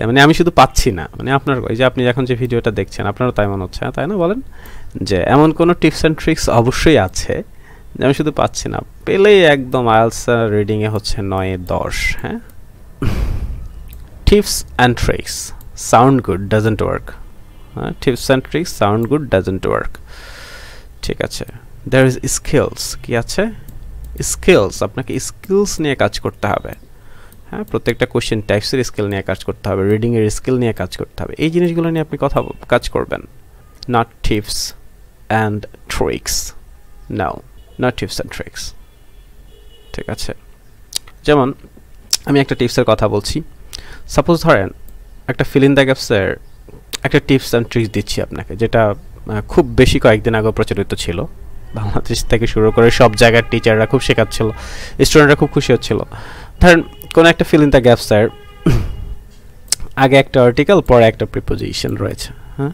Speaker 1: মানে আমি শুধু পাচ্ছি না, মানে আপনার ওই যে আপনি এখন যে ভিডিওটা দেখছেন আপনারও তাই মনে হচ্ছে, তাই না? বলেন যে এমন কোনো টিপস অ্যান্ড ট্রিক্স অবশ্যই আছে যে আমি শুধু পাচ্ছি না, পেলেই একদম আইএলটিএস রিডিংয়ে হচ্ছে 9-10। হ্যাঁ, tips and tricks sound good doesn't work. হ্যাঁ, tips and tricks sound good doesn't work. ঠিক আছে, দেয়ার ইজ স্কিলস। কি আছে? স্কিলস। আপনাকে স্কিলস নিয়ে কাজ করতে হবে। হ্যাঁ, প্রত্যেকটা কোশ্চেন টাইপসের স্কিল নিয়ে কাজ করতে হবে, রিডিংয়ের স্কিল নিয়ে কাজ করতে হবে, এই জিনিসগুলো নিয়ে আপনি কাজ করবেন। Not tips and tricks, now not tips and tricks. ঠিক আছে, যেমন আমি একটা টিপসের কথা বলছি। সাপোজ ধরেন একটা ফিল ইন দ্য গ্যাপসের একটা টিপস অ্যান্ড ট্রিক্স দিচ্ছি আপনাকে, যেটা খুব বেশি কয়েকদিন আগে প্রচলিত ছিল, বাংলাদেশ থেকে শুরু করে সব জায়গার টিচাররা খুব শেখাচ্ছিল, স্টুডেন্টরা খুব খুশি হচ্ছিল। ধরেন কোনো একটা ফিল ইন দ্য গ্যাপসের আগে একটা আর্টিকেল পরে একটা প্রিপোজিশন রয়েছে। হ্যাঁ,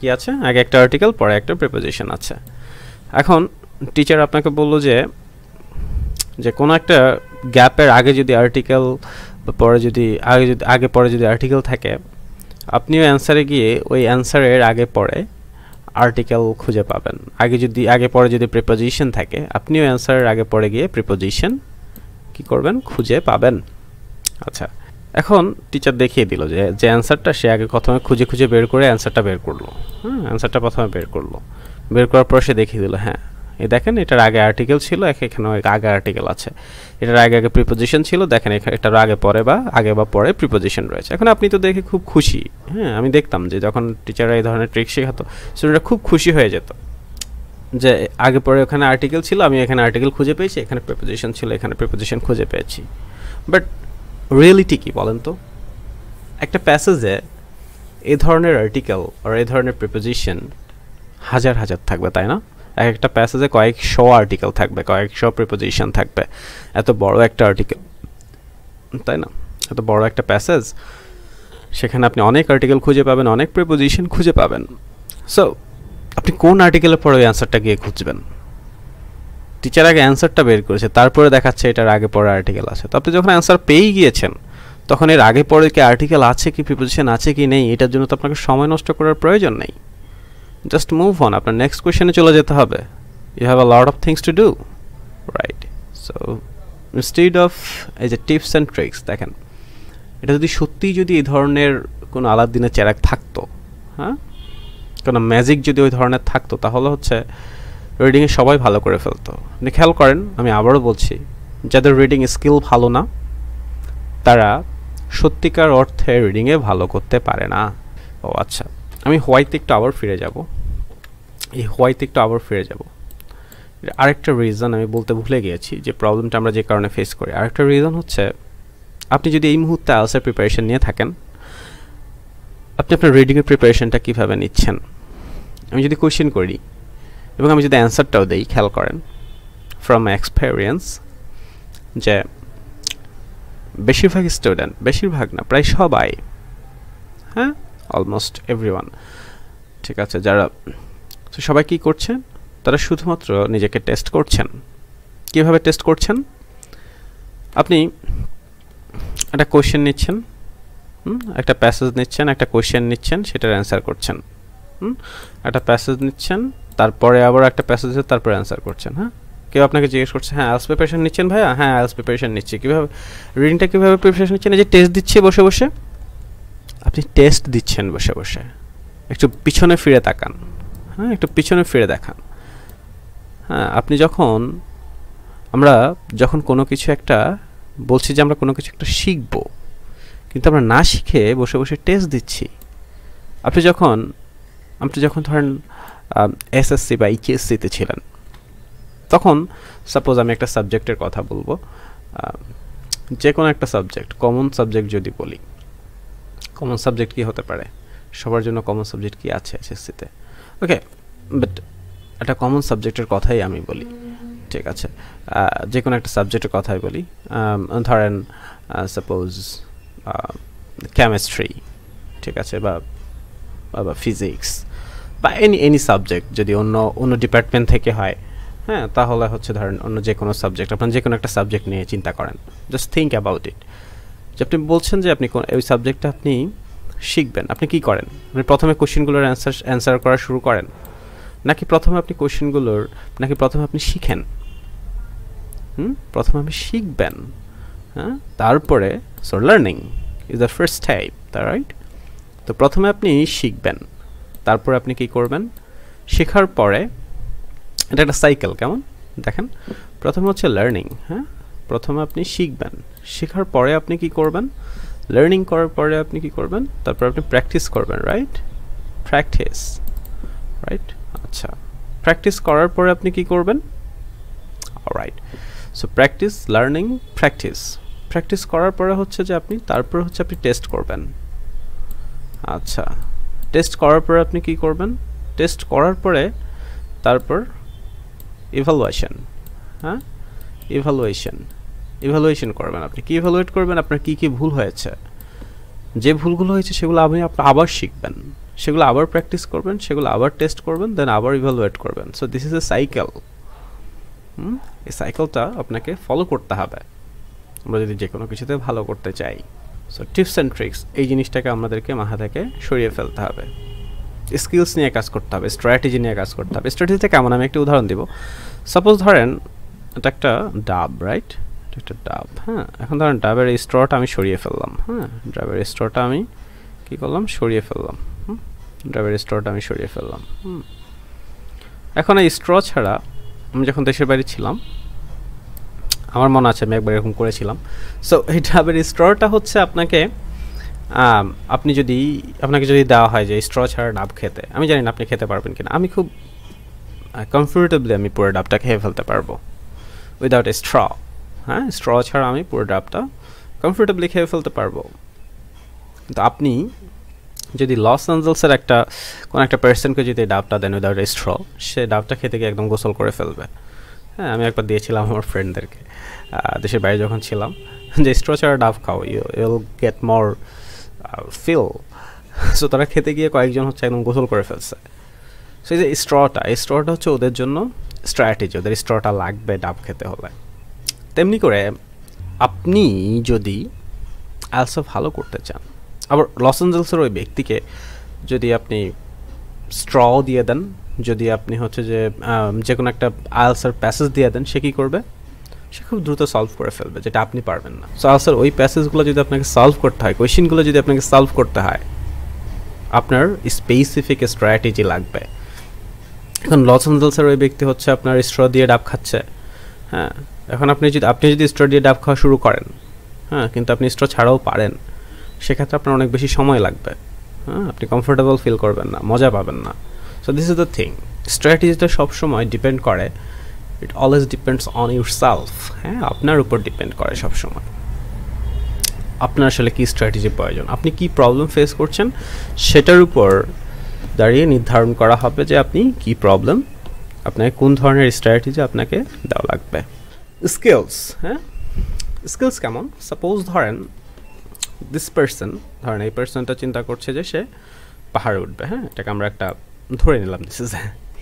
Speaker 1: কি আছে? আগে একটা আর্টিকেল পরে একটা প্রিপোজিশন আছে। এখন টিচার আপনাকে বললো যে কোনো একটা গ্যাপের আগে যদি আর্টিকেল পরে যদি আগে পরে যদি আর্টিকেল থাকে, আপনিও অ্যান্সারে গিয়ে ওই অ্যান্সারের আগে পরে আর্টিকেল খুঁজে পাবেন। আগে পরে যদি প্রিপোজিশন থাকে, আপনিও অ্যান্সারের আগে পরে গিয়ে প্রিপোজিশন কি করবেন? খুঁজে পাবেন। আচ্ছা, এখন টিচার দেখিয়ে দিল যে অ্যান্সারটা সে আগে প্রথমে খুঁজে খুঁজে বের করে অ্যান্সারটা বের করলো। হ্যাঁ, অ্যান্সারটা প্রথমে বের করলো, বের করার পর সে দেখিয়ে দিল, হ্যাঁ এই দেখেন এটার আগে আর্টিকেল ছিল, এখানে আগে আর্টিকেল আছে, এটার আগে প্রিপোজিশন ছিল, দেখেন এটার আগে পরে বা পরে প্রিপোজিশন রয়েছে। এখন আপনি তো দেখে খুব খুশি। হ্যাঁ, আমি দেখতাম যে যখন টিচাররা এই ধরনের ট্রিক শেখাতো, স্টুডেন্টরা খুব খুশি হয়ে যেত যে আগে পরে ওখানে আর্টিকেল ছিল, আমি এখানে আর্টিকেল খুঁজে পেয়েছি, এখানে প্রিপোজিশন ছিল, এখানে প্রিপোজিশন খুঁজে পেয়েছি। বাট রিয়েলিটি কি বলেন তো? একটা প্যাসেজে এই ধরনের আর্টিকেল আর এই ধরনের প্রিপোজিশন হাজার হাজার থাকবে, তাই না? একটা প্যাসেজে কয়েকশো আর্টিকেল থাকবে, কয়েকশো প্রিপোজিশন থাকবে, এত বড় একটা আর্টিকেল, তাই না? এত বড় একটা প্যাসেজ, সেখানে আপনি অনেক আর্টিকেল খুঁজে পাবেন, অনেক প্রিপোজিশন খুঁজে পাবেন। সো আপনি কোন আর্টিকেলের পরে ওই অ্যান্সারটা গিয়ে খুঁজবেন? টিচার আগে অ্যান্সারটা বের করেছে, তারপরে দেখাচ্ছে এটার আগে পরে আর্টিকেল আছে। তো আপনি যখন অ্যান্সার পেয়েই গিয়েছেন, তখন এর আগে পরে কি আর্টিকেল আছে কি প্রিপোজিশন আছে কি নেই, এটার জন্য তো আপনাকে সময় নষ্ট করার প্রয়োজন নেই। জাস্ট মুভ অন, আপনার নেক্সট কোয়েশ্চেনে চলে যেতে হবে। You have a lot of things to do, right? So instead of এই যে টিপস অ্যান্ড ট্রিক্স, দেখেন এটা যদি এই ধরনের কোনো আলাদিনের চেরাগ থাকতো, হ্যাঁ, কোনো ম্যাজিক যদি ওই ধরনের থাকতো, তাহলে হচ্ছে রিডিংয়ে সবাই ভালো করে ফেলতো। আপনি খেয়াল করেন, আমি আবারও বলছি, যাদের রিডিং স্কিল ভালো না, তারা সত্যিকার অর্থে রিডিংয়ে ভালো করতে পারে না। ও আচ্ছা, আমি হোয়াইতে একটু আবার ফিরে যাব। আরেকটা রিজন আমি বলতে ভুলে গিয়েছি, যে প্রবলেমটা আমরা যে কারণে ফেস করি। আরেকটা রিজন হচ্ছে, আপনি যদি এই মুহূর্তে আইএলটিএস প্রিপারেশন নিয়ে থাকেন, আপনি আপনার রিডিংয়ের প্রিপারেশনটা কীভাবে নিচ্ছেন? আমি যদি কোয়েশ্চেন করি এবং আমি যদি অ্যান্সারটাও দিই, খেয়াল করেন ফ্রম এক্সপেরিয়েন্স যে বেশিরভাগ স্টুডেন্ট, বেশিরভাগ না প্রায় সবাই, হ্যাঁ অলমোস্ট এভরিওয়ান, ঠিক আছে, যারা সবাই কী করছেন? তারা শুধুমাত্র নিজেকে টেস্ট করছেন। কীভাবে টেস্ট করছেন? আপনি একটা কোয়েশ্চেন নিচ্ছেন, একটা প্যাসেজ নিচ্ছেন, একটা কোয়েশ্চেন নিচ্ছেন, সেটার অ্যান্সার করছেন। একটা প্যাসেজ নিচ্ছেন, তারপরে আবার একটা প্যাসেজ, তারপরে অ্যান্সার করছেন। হ্যাঁ, কেউ আপনাকে জিজ্ঞেস করছে, হ্যাঁ আইএলটিএস প্রিপারেশন নিচ্ছেন ভাইয়া? হ্যাঁ আইএলটিএস প্রিপারেশন নিচ্ছি। কীভাবে রিডিংটা কীভাবে প্রিপারেশন নিচ্ছেন? এই যে টেস্ট দিচ্ছে বসে বসে, আপনি টেস্ট দিচ্ছেন বসে বসে, একটু পিছনে ফিরে তাকান, হ্যাঁ, একটু পিছনে ফিরে দেখান। হ্যাঁ, আপনি আমরা যখন কোনো কিছু একটা বলছি যে আমরা কোনো কিছু একটা শিখবো, কিন্তু আমরা না শিখে বসে বসে টেস্ট দিচ্ছি। আপনি যখন ধরেন এসএসসি বা এইচএসসিতে ছিলেন, তখন সাপোজ আমি একটা সাবজেক্টের কথা বলবো, যে কোনো একটা সাবজেক্ট, কমন সাবজেক্ট যদি বলি, কমন সাবজেক্ট কি হতে পারে? সবার জন্য কমন সাবজেক্ট কি আছে এসএসসিতে? ওকে, বাট একটা কমন সাবজেক্টের কথাই আমি বলি, ঠিক আছে? যে কোনো একটা সাবজেক্টের কথাই বলি, ধরেন সাপোজ কেমিস্ট্রি, ঠিক আছে, বা ফিজিক্স, বা এনি সাবজেক্ট যদি অন্য ডিপার্টমেন্ট থেকে হয়, হ্যাঁ, তাহলে হচ্ছে ধরেন অন্য যে কোনো সাবজেক্ট, আপনার যে কোনো একটা সাবজেক্ট নিয়ে চিন্তা করেন, জাস্ট থিঙ্ক অ্যাবাউট ইট। যে আপনি বলছেন যে আপনি ওই সাবজেক্টটা আপনি শিখবেন, আপনি কি করেন? আপনি প্রথমে কোশ্চেনগুলোর অ্যান্সার করা শুরু করেন, নাকি প্রথমে আপনি শিখেন? প্রথমে আপনি শিখবেন, হ্যাঁ, তারপরে so learning is the first step, right? তো প্রথমে আপনি শিখবেন, তারপরে আপনি কি করবেন? শেখার পরে এটা একটা সাইকেল, কেমন দেখেন? প্রথমে হচ্ছে লার্নিং, হ্যাঁ, প্রথমে আপনি শিখবেন, শেখার পরে আপনি কি করবেন? লার্নিং করার পরে আপনি কি করবেন? তারপর আপনি প্র্যাকটিস করবেন, রাইট? Practice, right? আচ্ছা, প্র্যাকটিস করার পরে আপনি কি করবেন? Alright, so practice, learning, practice করার পরে হচ্ছে যে আপনি টেস্ট করবেন। আচ্ছা, টেস্ট করার পরে আপনি কি করবেন? টেস্ট করার পরে তারপর ইভালুয়েশন, হ্যাঁ, ইভালুয়েশন করবেন। আপনি কি ইভালুয়েট করবেন? আপনার কি কি ভুল হয়েছে, যে ভুলগুলো হয়েছে সেগুলো আপনি আবার শিখবেন, সেগুলো আবার প্র্যাকটিস করবেন, সেগুলো আবার টেস্ট করবেন, দেন আবার ইভালুয়েট করবেন। So this is a cycle. এই সাইকেলটা আপনাকে ফলো করতে হবে আমরা যদি যে কোনো কিছুতে ভালো করতে চাই। সো টিপস অ্যান্ড ট্রিক্স, এই জিনিসটাকে আমাদেরকে মাথা থেকে সরিয়ে ফেলতে হবে। স্কিলস নিয়ে কাজ করতে হবে, স্ট্র্যাটেজি নিয়ে কাজ করতে হবে। স্ট্র্যাটেজিতে কেমন? আমি একটা উদাহরণ দিব। সাপোজ ধরেন এটা একটা ডাব, রাইট? এটা একটা ডাব, হ্যাঁ। এখন ধরেন ডাবের এই স্ট্রটা আমি সরিয়ে ফেললাম, হ্যাঁ, ডাবের স্ট্রটা আমি কী করলাম? সরিয়ে ফেললাম, ডাবের স্ট্রটা আমি সরিয়ে ফেললাম। এখন এই স্ট্র ছাড়া আমি যখন দেশের বাইরে ছিলাম, আমার মনে আছে আমি একবার এরকম করেছিলাম। সো এই ডাবের স্ট্রটা হচ্ছে আপনাকে যদি দেওয়া হয় যে স্ট্র ছাড়া ডাব খেতে, আমি জানি না আপনি খেতে পারবেন কিনা, আমি খুব কমফোর্টেবলি আমি পুরো ডাবটা খেয়ে ফেলতে পারবো উইদাউট এ স্ট্র, হ্যাঁ, স্ট্র ছাড়া আমি পুরো ডাবটা কমফোর্টেবলি খেয়ে ফেলতে পারবো। কিন্তু আপনি যদি লস অ্যাঞ্জেলসের কোনো একটা পার্সনকে যদি ডাবটা দেন উইদাউট এ স্ট্র, সে ডাবটা খেতে গিয়ে একদম গোসল করে ফেলবে। হ্যাঁ, আমি একবার দিয়েছিলাম আমার ফ্রেন্ডদেরকে দেশের বাইরে যখন ছিলাম, যে স্ট্র ছাড়া ডাব খাও, you'll get more feel. So তারা খেতে গিয়ে কয়েকজন হচ্ছে একদম গোসল করে ফেলছে। সো এই যে স্ট্রটা হচ্ছে ওদের জন্য স্ট্র্যাটেজি, ওদের স্ট্রটা লাগবে ডাব খেতে হলে। তেমনি করে আপনি যদি আইএলটিএস ভালো করতে চান, আবার লস অ্যাঞ্জেলসের ওই ব্যক্তিকে যদি আপনি স্ট্র দিয়ে দেন, যদি আপনি হচ্ছে যে কোনো একটা আইএলটিএসের প্যাসেজ দিয়ে দেন, সে কী করবে? সে খুব দ্রুত সলভ করে ফেলবে, যেটা আপনি পারবেন না। সো আইএলটিএসের ওই প্যাসেজগুলো যদি আপনাকে সলভ করতে হয়, কোয়েশ্চেনগুলো যদি আপনাকে সলভ করতে হয়, আপনার স্পেসিফিক স্ট্র্যাটেজি লাগবে। এখন লস অ্যাঞ্জেলসের ওই ব্যক্তি হচ্ছে আপনার স্ট্র দিয়ে ডাব খাচ্ছে, হ্যাঁ। এখন আপনি যদি স্ট্র দিয়ে ডাব খাওয়া শুরু করেন, হ্যাঁ, কিন্তু আপনি স্ট্র ছাড়াও পারেন, সেক্ষেত্রে আপনার অনেক বেশি সময় লাগবে, হ্যাঁ, আপনি কমফোর্টেবল ফিল করবেন না, মজা পাবেন না। So this is the thing, স্ট্র্যাটেজিটা সবসময় ডিপেন্ড করে, it always depends on yourself, হ্যাঁ, আপনার উপর ডিপেন্ড করে সবসময় আপনার আসলে কী স্ট্র্যাটেজি প্রয়োজন, আপনি কি প্রবলেম ফেস করছেন, সেটার উপর দাঁড়িয়ে নির্ধারণ করা হবে যে আপনি কি প্রবলেম, আপনাকে কোন ধরনের স্ট্র্যাটেজি আপনাকে দেওয়া লাগবে। স্কিলস, হ্যাঁ, স্কিলস কেমন? সাপোজ ধরেন এই পার্সনটা চিন্তা করছে যে সে পাহাড়ে উঠবে, হ্যাঁ, এটাকে আমরা একটা ধরে নিলাম, দিস ইজ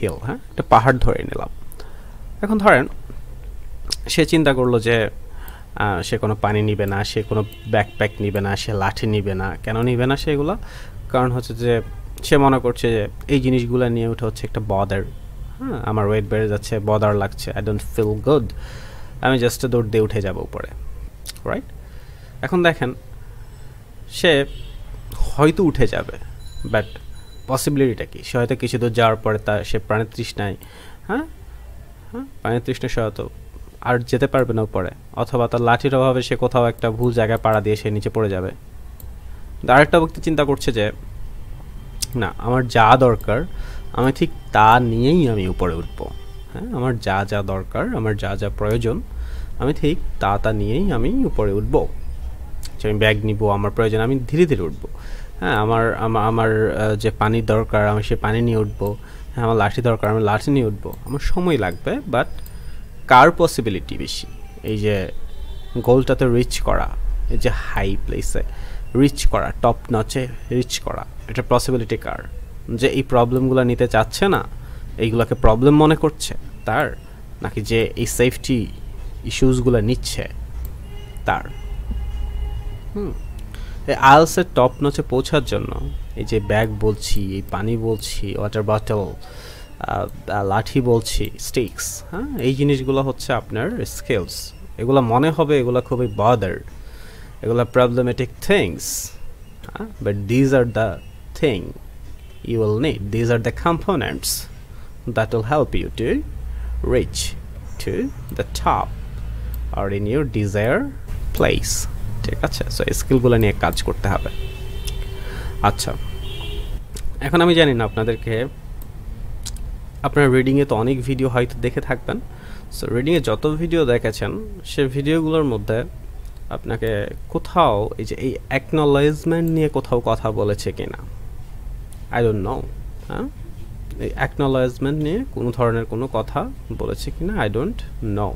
Speaker 1: হিল, হ্যাঁ, একটা পাহাড় ধরে নিলাম। এখন ধরেন সে চিন্তা করলো যে সে কোনো পানি নিবে না, সে কোনো ব্যাকপ্যাক নিবে না, সে লাঠি নিবে না। কেন নিবে না সেগুলো? কারণ হচ্ছে যে সে মনে করছে যে এই জিনিসগুলো নিয়ে উঠে হচ্ছে একটা বদার, হ্যাঁ, আমার ওয়েট বেড়ে যাচ্ছে, বদার লাগছে, আই ডোন্ট ফিল গুড, আমি জাস্ট দৌড় দিয়ে উঠে যাবো উপরে, রাইট? এখন দেখেন সে হয়তো উঠে যাবে, বাট পসিবিলিটিটা কি, সে হয়তো কিছু দূর যাওয়ার পরে সে প্রাণের তৃষ্ণায় প্রাণের তৃষ্ণা সে হয়তো আর যেতে পারবে না উপরে, অথবা তার লাঠির অভাবে সে কোথাও একটা ভুল জায়গায় পাড়া দিয়ে সে নিচে পড়ে যাবে। আরেকটা ব্যক্তি চিন্তা করছে যে না, আমার যা দরকার আমি ঠিক তা নিয়েই আমি উপরে উঠব, আমার যা যা দরকার, আমার যা যা প্রয়োজন আমি ঠিক তা নিয়েই আমি উপরে উঠব। আমি ব্যাগ নিব, আমার প্রয়োজন আমি ধীরে ধীরে উঠবো। আমার আমার যে পানির দরকার আমি সে পানি নিয়ে উঠবো, আমার লাঠি দরকার আমি লাঠি নিয়ে উঠবো। আমার সময় লাগবে, বাট কার পসিবিলিটি বেশি এই যে গোলটাতে রিচ করা, এই যে হাই প্লেসে রিচ করা, টপ নচে রিচ করা, এটা পসিবিলিটি কার? যে এই প্রবলেমগুলো নিতে চাচ্ছে না, এইগুলোকে প্রবলেম মনে করছে তার, নাকি যে এই সেফটি ইস্যুসগুলো নিচ্ছে তার? এই আইএলটিএসের টপ নচে পৌঁছার জন্য এই যে ব্যাগ বলছি, এই পানি বলছি, ওয়াটার বটল, লাঠি বলছি, স্টিক্স, এই জিনিসগুলো হচ্ছে আপনার স্কিলস। এগুলো মনে হবে এগুলো খুবই বাদার, এগুলো problematic things, but these are the thing you will need. These are the components that will help you to reach to the top or in your desired place. ঠিক আছে, সো স্কিলগুলো নিয়ে কাজ করতে হবে। আচ্ছা, এখন আমি জানি না আপনাদেরকে, আপনার রিডিংয়ে তো অনেক ভিডিও হয়তো দেখে থাকবেন। সো রিডিংয়ে যত ভিডিও দেখেছেন সে ভিডিওগুলোর মধ্যে আপনাকে কোথাও এই যে এই অ্যাকনোলেজমেন্ট নিয়ে কোথাও কথা বলেছে কিনা, আই ডোন্ট নো। এই অ্যাকনোলেজমেন্ট নিয়ে কোনো ধরনের কোনো কথা বলেছে কিনা আই ডোন্ট নো।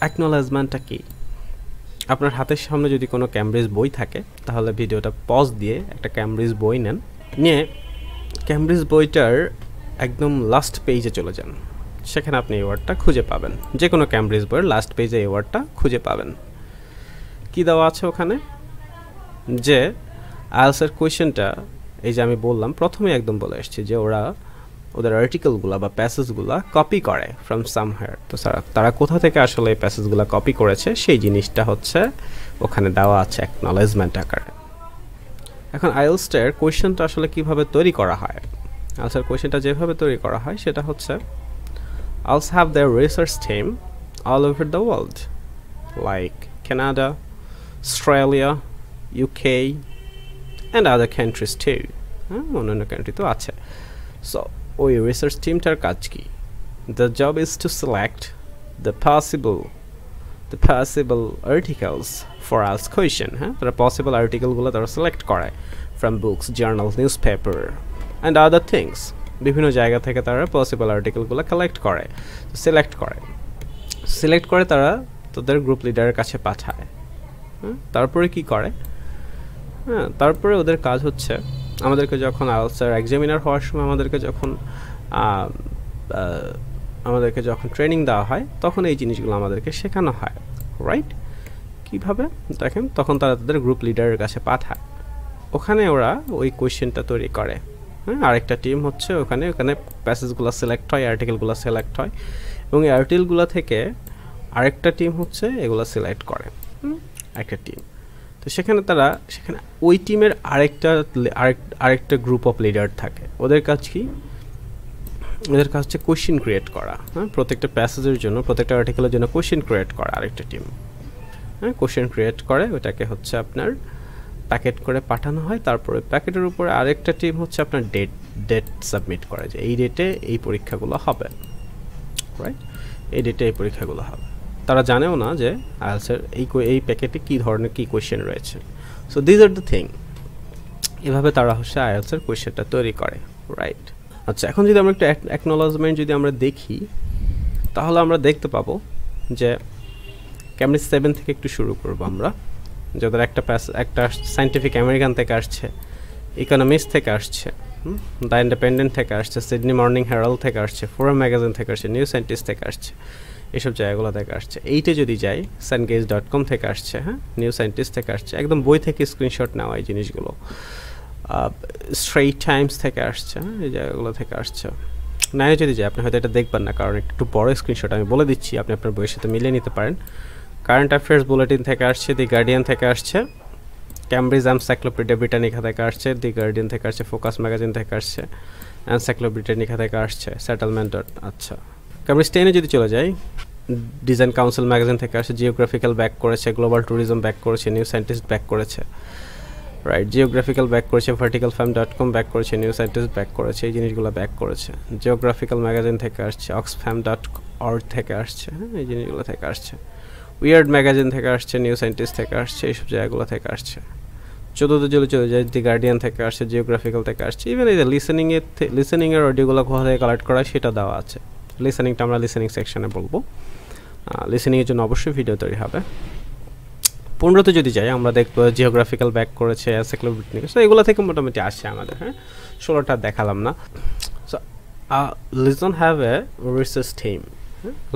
Speaker 1: অ্যাকনোলেজমেন্টটা কি? আপনার হাতের সামনে যদি কোনো ক্যামব্রিজ বই থাকে তাহলে ভিডিওটা পজ দিয়ে একটা ক্যামব্রিজ বই নেন, নিয়ে ক্যামব্রিজ বইটার একদম লাস্ট পেজে চলে যান। সেখানে আপনি এই ওয়ার্ডটা খুঁজে পাবেন, যে কোনো ক্যামব্রিজ বইয়ের লাস্ট পেজে এই ওয়ার্ডটা খুঁজে পাবেন। কি দেওয়া আছে ওখানে? যে আইএলটিএসের কোয়েশ্চেনটা, এই যে আমি বললাম প্রথমে একদম বলে এসেছি যে ওদের আর্টিকেলগুলো বা প্যাসেজগুলো কপি করে ফ্রম সামহেয়ার। তো তারা কোথা থেকে আসলে এই প্যাসেজগুলো কপি করেছে সেই জিনিসটা হচ্ছে ওখানে দেওয়া আছে অ্যাকনোলেজমেন্ট আকারে। এখন আইএলটিএসের কোয়েশ্চেনটা আসলে কিভাবে তৈরি করা হয়? আইএলটিএসের কোয়েশ্চেনটা যেভাবে তৈরি করা হয় সেটা হচ্ছে IELTS have their research team all over the world, like Canada, Australia, UK and other countries too. অন্যান্য কান্ট্রি তো আছে। সো ওই রিসার্চ টিমটার কাজ কি? The job is to select the possible articles for asked question. তারা possible আর্টিকেলগুলো তারা select করে from books, journals, newspaper and other things. বিভিন্ন জায়গা থেকে তারা পসিবল আর্টিকেলগুলো কালেক্ট করে, সিলেক্ট করে তারা তাদের গ্রুপ লিডারের কাছে পাঠায়। তারপরে কি করে? তারপরে ওদের কাজ হচ্ছে আমাদেরকে যখন আইএলটিএস এক্সামিনার হওয়ার সময় আমাদেরকে যখন ট্রেনিং দেওয়া হয় তখন এই জিনিসগুলো আমাদেরকে শেখানো হয়, রাইট? কিভাবে দেখেন, তখন তারা তাদের গ্রুপ লিডারের কাছে পাঠায়, ওখানে ওরা ওই কোয়েশ্চেনটা তৈরি করে। আরেকটা টিম হচ্ছে ওখানে প্যাসেজগুলো সিলেক্ট হয়, আর্টিকেলগুলো সিলেক্ট হয়, এবং এই আর্টিকেলগুলো থেকে আরেকটা টিম হচ্ছে এগুলো সিলেক্ট করে, একটা টিম। তো সেখানে ওই টিমের আরেকটা গ্রুপ অফ লিডার থাকে। ওদের কাজ কি? ওদের কাজ হচ্ছে কোয়েশ্চেন ক্রিয়েট করা। প্রত্যেকটা প্যাসেজের জন্য, প্রত্যেকটা আর্টিকেলের জন্য কোয়েশ্চেন ক্রিয়েট করা আরেকটা টিম। কোয়েশ্চেন ক্রিয়েট করে ওটাকে হচ্ছে আপনার প্যাকেট করে পাঠানো হয়। তারপরে প্যাকেটের উপরে আরেকটা টিম হচ্ছে আপনার ডেট সাবমিট করে, যে এই ডেটে এই পরীক্ষাগুলো হবে, রাইট? এই ডেটে এই পরীক্ষাগুলো হবে। তারা জানেও না যে আইএলটিএসের এই প্যাকেটে কী ধরনের কী কোয়েশ্চেন রয়েছে। So these are the thing. এভাবে তারা হচ্ছে আইএলটিএসের কোয়েশ্চেনটা তৈরি করে, রাইট? আচ্ছা, এখন যদি আমরা একটু অ্যাকনোলেজমেন্ট যদি আমরা দেখি তাহলে আমরা দেখতে পাবো যে ক্যামব্রিজ 7 থেকে একটু শুরু করবো আমরা। যাদের একটা সায়েন্টিফিক আমেরিকান থেকে আসছে, ইকোনমিক্স থেকে আসছে, দ্য ইন্ডিপেন্ডেন্ট থেকে আসছে, সিডনি মর্নিং হেরাল্ড থেকে আসছে, ফোরাম ম্যাগাজিন থেকে আসছে, নিউ সায়েন্টিস্ট থেকে আসছে, এইসব জায়গাগুলো থেকে আসছে। এইটা যদি যাই, সানগেজ.com থেকে আসছে, নিউ সায়েন্টিস্ট থেকে আসছে, একদম বই থেকে স্ক্রিনশট নেওয়া এই জিনিসগুলো। স্ট্রেইট টাইমস থেকে আসছে, এই জায়গাগুলো থেকে আসছে। নাই যদি যাই, আপনি হয়তো এটা দেখবেন না কারণ একটু বড় স্ক্রিনশট, আমি বলে দিচ্ছি, আপনি আপনার বইয়ের সাথে মিলিয়ে নিতে পারেন। কারেন্ট অ্যাফেয়ার্স বুলেটিন থেকে আসছে, দি গার্ডিয়ান থেকে আসছে, ক্যামব্রিজ এনসাইক্লোপিডিয়া ব্রিটানিকা থেকে আসছে, দি গার্ডিয়ান থেকে আসছে, ফোকাস ম্যাগাজিন থেকে আসছে, এনসাইক্লোপিডিয়া ব্রিটানিকা থেকে আসছে, সেটেলমেন্ট। আচ্ছা, ক্যামব্রিজ 10-এ যদি চলে যাই, ডিজাইন কাউন্সিল ম্যাগাজিন থেকে আসছে, জিওগ্রাফিক্যাল ব্যাক করেছে, গ্লোবাল ট্যুরিজম ব্যাক করেছে, নিউ সায়েন্টিস্ট ব্যাক করেছে, রাইট, জিওগ্রাফিক্যাল ব্যাক করেছে, verticalfarm.com ব্যাক করেছে, নিউ সায়েন্টিস্ট ব্যাক করেছে, এই জিনিসগুলো ব্যাক করেছে। জিওগ্রাফিক্যাল ম্যাগাজিন থেকে আসছে, oxfam.org থেকে আসছে, হ্যাঁ, এই জিনিসগুলো থেকে আসছে। উইয়ার্ড ম্যাগাজিন থেকে আসছে, নিউ সায়েন্টিস্ট থেকে আসছে, এইসব জায়গাগুলো থেকে আসছে। 14-তে চলে যায়, দি গার্ডিয়ান থেকে আসছে, জিওগ্রাফিক্যাল থেকে আসছে। ইভেন এই যে লিসেনিংয়ের অডিওগুলো কোথা থেকে কালেক্ট করা সেটা দেওয়া আছে। লিসেনিংটা আমরা লিসেনিং সেকশনে বলবো, লিসেনিংয়ের জন্য অবশ্যই ভিডিও তৈরি হবে। 15-তে যদি যাই, আমরা দেখবো জিওগ্রাফিক্যাল ব্যাক করেছে, এনসাইক্লোপিডিয়া, সো এগুলো থেকে মোটামুটি আসে আমাদের। হ্যাঁ, 16টা দেখালাম না। সো লিজন হ্যাভ এ রিসার্চ টিম,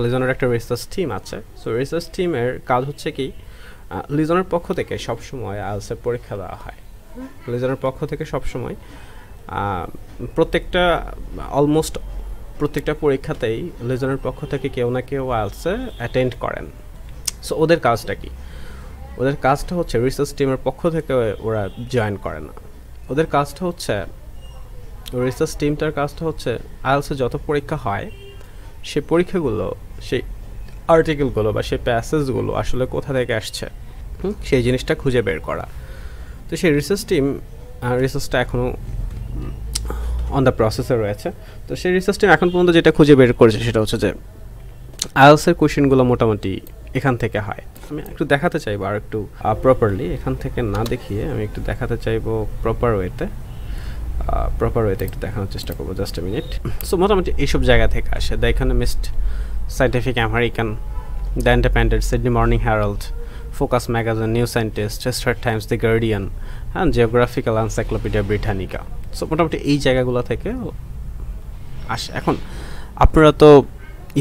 Speaker 1: লিজনের একটা রিসার্চ টিম আছে। সো রিসার্চ টিমের কাজ হচ্ছে কি, লিজনের পক্ষ থেকে সবসময় আইএলটিএস পরীক্ষা দেওয়া হয়। লিজনের পক্ষ থেকে সবসময় অলমোস্ট প্রত্যেকটা পরীক্ষাতেই লিজনের পক্ষ থেকে কেউ না কেউ আইএলটিএসে অ্যাটেন্ড করেন। সো ওদের কাজটা কি? ওদের কাজটা হচ্ছে রিসার্চ টিমের পক্ষ থেকে ওরা জয়েন করে না। ওদের কাজটা হচ্ছে, রিসার্চ টিমটার কাজটা হচ্ছে আইএলটিএসে যত পরীক্ষা হয় সেই পরীক্ষাগুলো, সেই আর্টিকেলগুলো বা সেই প্যাসেজগুলো আসলে কোথা থেকে আসছে সেই জিনিসটা খুঁজে বের করা। তো সেই রিসার্চ টিম, রিসার্চটা এখনও অন দ্য প্রসেসে রয়েছে। তো সেই রিসার্চ টিম এখন পর্যন্ত যেটা খুঁজে বের করেছে সেটা হচ্ছে যে আইএলটিএসের কোয়েশ্চেনগুলো মোটামুটি এখান থেকে হয়। আমি একটু দেখাতে চাইবো আর একটু প্রপারলি, এখান থেকে না দেখিয়ে আমি একটু দেখাতে চাইবো প্রপার ওয়েতে একটু দেখানোর চেষ্টা করবো। Just a minute. সো মোটামুটি এইসব জায়গা থেকে আসে। The economist, scientific American, the independent, Sydney morning Herald, focus magazine, new scientist, straight Times, the guardian, হ্যাঁ, জিওগ্রাফিক্যাল এনসাইক্লোপিডিয়া ব্রিটানিকা। সো মোটামুটি এই জায়গাগুলো থেকে আসে। এখন আপনারা তো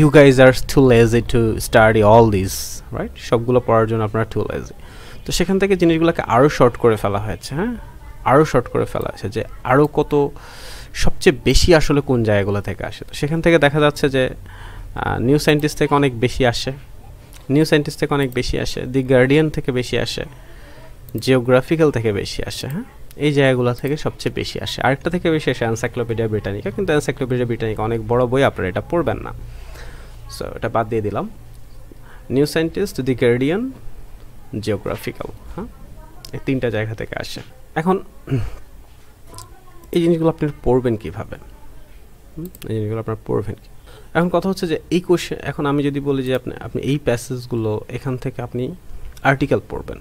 Speaker 1: you guys are too lazy to study all these, right? সবগুলো পড়ার জন্য আপনারা too lazy। তো সেখান থেকে জিনিসগুলোকে আরও শর্ট করে ফেলা হয়েছে। হ্যাঁ, আরও শর্ট করে ফেলা হয়েছে যে আরও কত সবচেয়ে বেশি আসলে কোন জায়গাগুলো থেকে আসে। তো সেখান থেকে দেখা যাচ্ছে যে নিউ সায়েন্টিস্ট থেকে অনেক বেশি আসে, দি গার্ডিয়ান থেকে বেশি আসে, জিওগ্রাফিক্যাল থেকে বেশি আসে। হ্যাঁ, এই জায়গাগুলো থেকে সবচেয়ে বেশি আসে। আরেকটা থেকে বেশি আসে এনসাইক্লোপিডিয়া ব্রিটানিকা, কিন্তু এনসাইক্লোপিডিয়া ব্রিটানিকা অনেক বড় বই, আপনারা এটা পড়বেন না। সো এটা বাদ দিয়ে দিলাম। নিউ সায়েন্টিস্ট, দি গার্ডিয়ান, জিওগ্রাফিক্যাল, হ্যাঁ, এই 3টা জায়গা থেকে আসে। এখন এই জিনিসগুলো আপনি পড়বেন কীভাবে? এখন কথা হচ্ছে যে এই কোশ্চেন, এখন আমি যদি বলি যে আপনি এই প্যাসেজগুলো এখান থেকে আপনি আর্টিকেল পড়বেন,